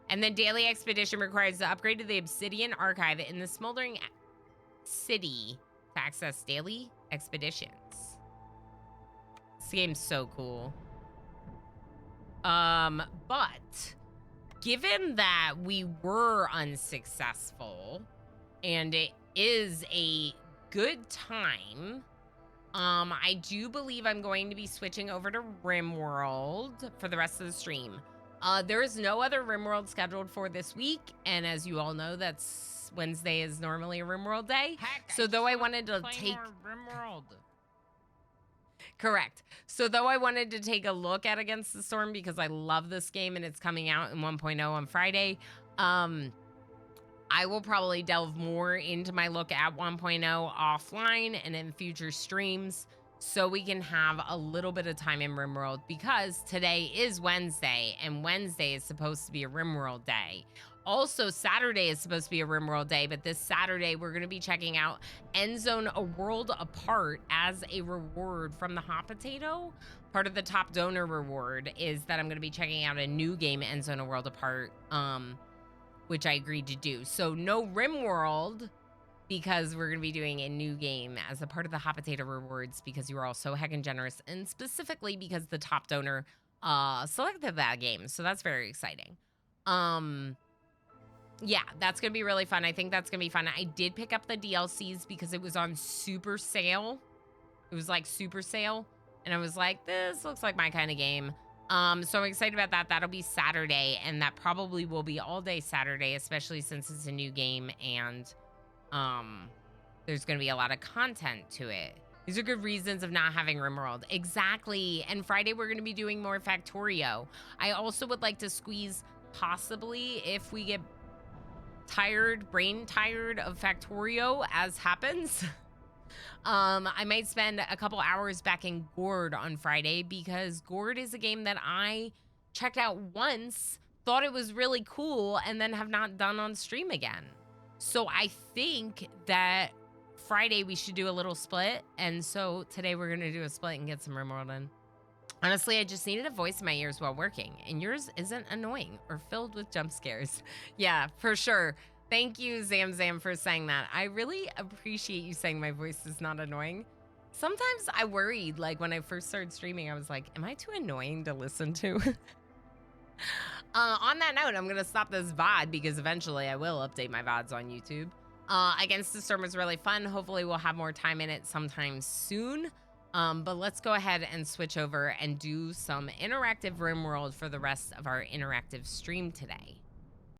And then daily expedition requires the upgrade to the Obsidian Archive in the Smoldering City to access daily expeditions. This game's so cool. But given that we were unsuccessful and it is a good time, I do believe I'm going to be switching over to RimWorld for the rest of the stream. There is no other RimWorld scheduled for this week, and as you all know, that's Wednesday is normally a RimWorld day. Heck, So though I wanted to take RimWorld. Correct. So though I wanted to take a look at Against the Storm because I love this game and it's coming out in 1.0 on Friday, I will probably delve more into my look at 1.0 offline and in future streams. so we can have a little bit of time in RimWorld, because today is Wednesday, and Wednesday is supposed to be a RimWorld day. Also, Saturday is supposed to be a RimWorld day, but this Saturday we're going to be checking out End Zone A World Apart as a reward from the Hot Potato. Part of the top donor reward is that I'm going to be checking out a new game, End Zone A World Apart, which I agreed to do. So no RimWorld, because we're going to be doing a new game as a part of the Hot Potato rewards, because you were all so heckin' generous, and specifically because the top donor selected that game. So that's very exciting. Yeah, that's going to be really fun. I think that's going to be fun. I did pick up the DLCs because it was on super sale. It was like super sale. And I was like, this looks like my kind of game. So I'm excited about that. That'll be Saturday, and that probably will be all day Saturday, especially since it's a new game and there's going to be a lot of content to it. These are good reasons of not having RimWorld. Exactly. And Friday, we're going to be doing more Factorio. I also would like to squeeze, possibly, if we get brain tired of Factorio, as happens, I might spend a couple hours back in Gourd on Friday, because Gourd is a game that I checked out once, thought it was really cool, and then have not done on stream again. So I think that Friday we should do a little split, and so today we're gonna do a split and get some RimWorld in. Honestly, I just needed a voice in my ears while working, and yours isn't annoying or filled with jump scares. Yeah, for sure. Thank you, Zam, for saying that. I really appreciate you saying my voice is not annoying. Sometimes I worried, like when I first started streaming, I was like, am I too annoying to listen to? On that note, I'm gonna stop this VOD because eventually I will update my VODs on YouTube. Against the Storm was really fun. Hopefully we'll have more time in it sometime soon. But let's go ahead and switch over and do some interactive RimWorld for the rest of our interactive stream today.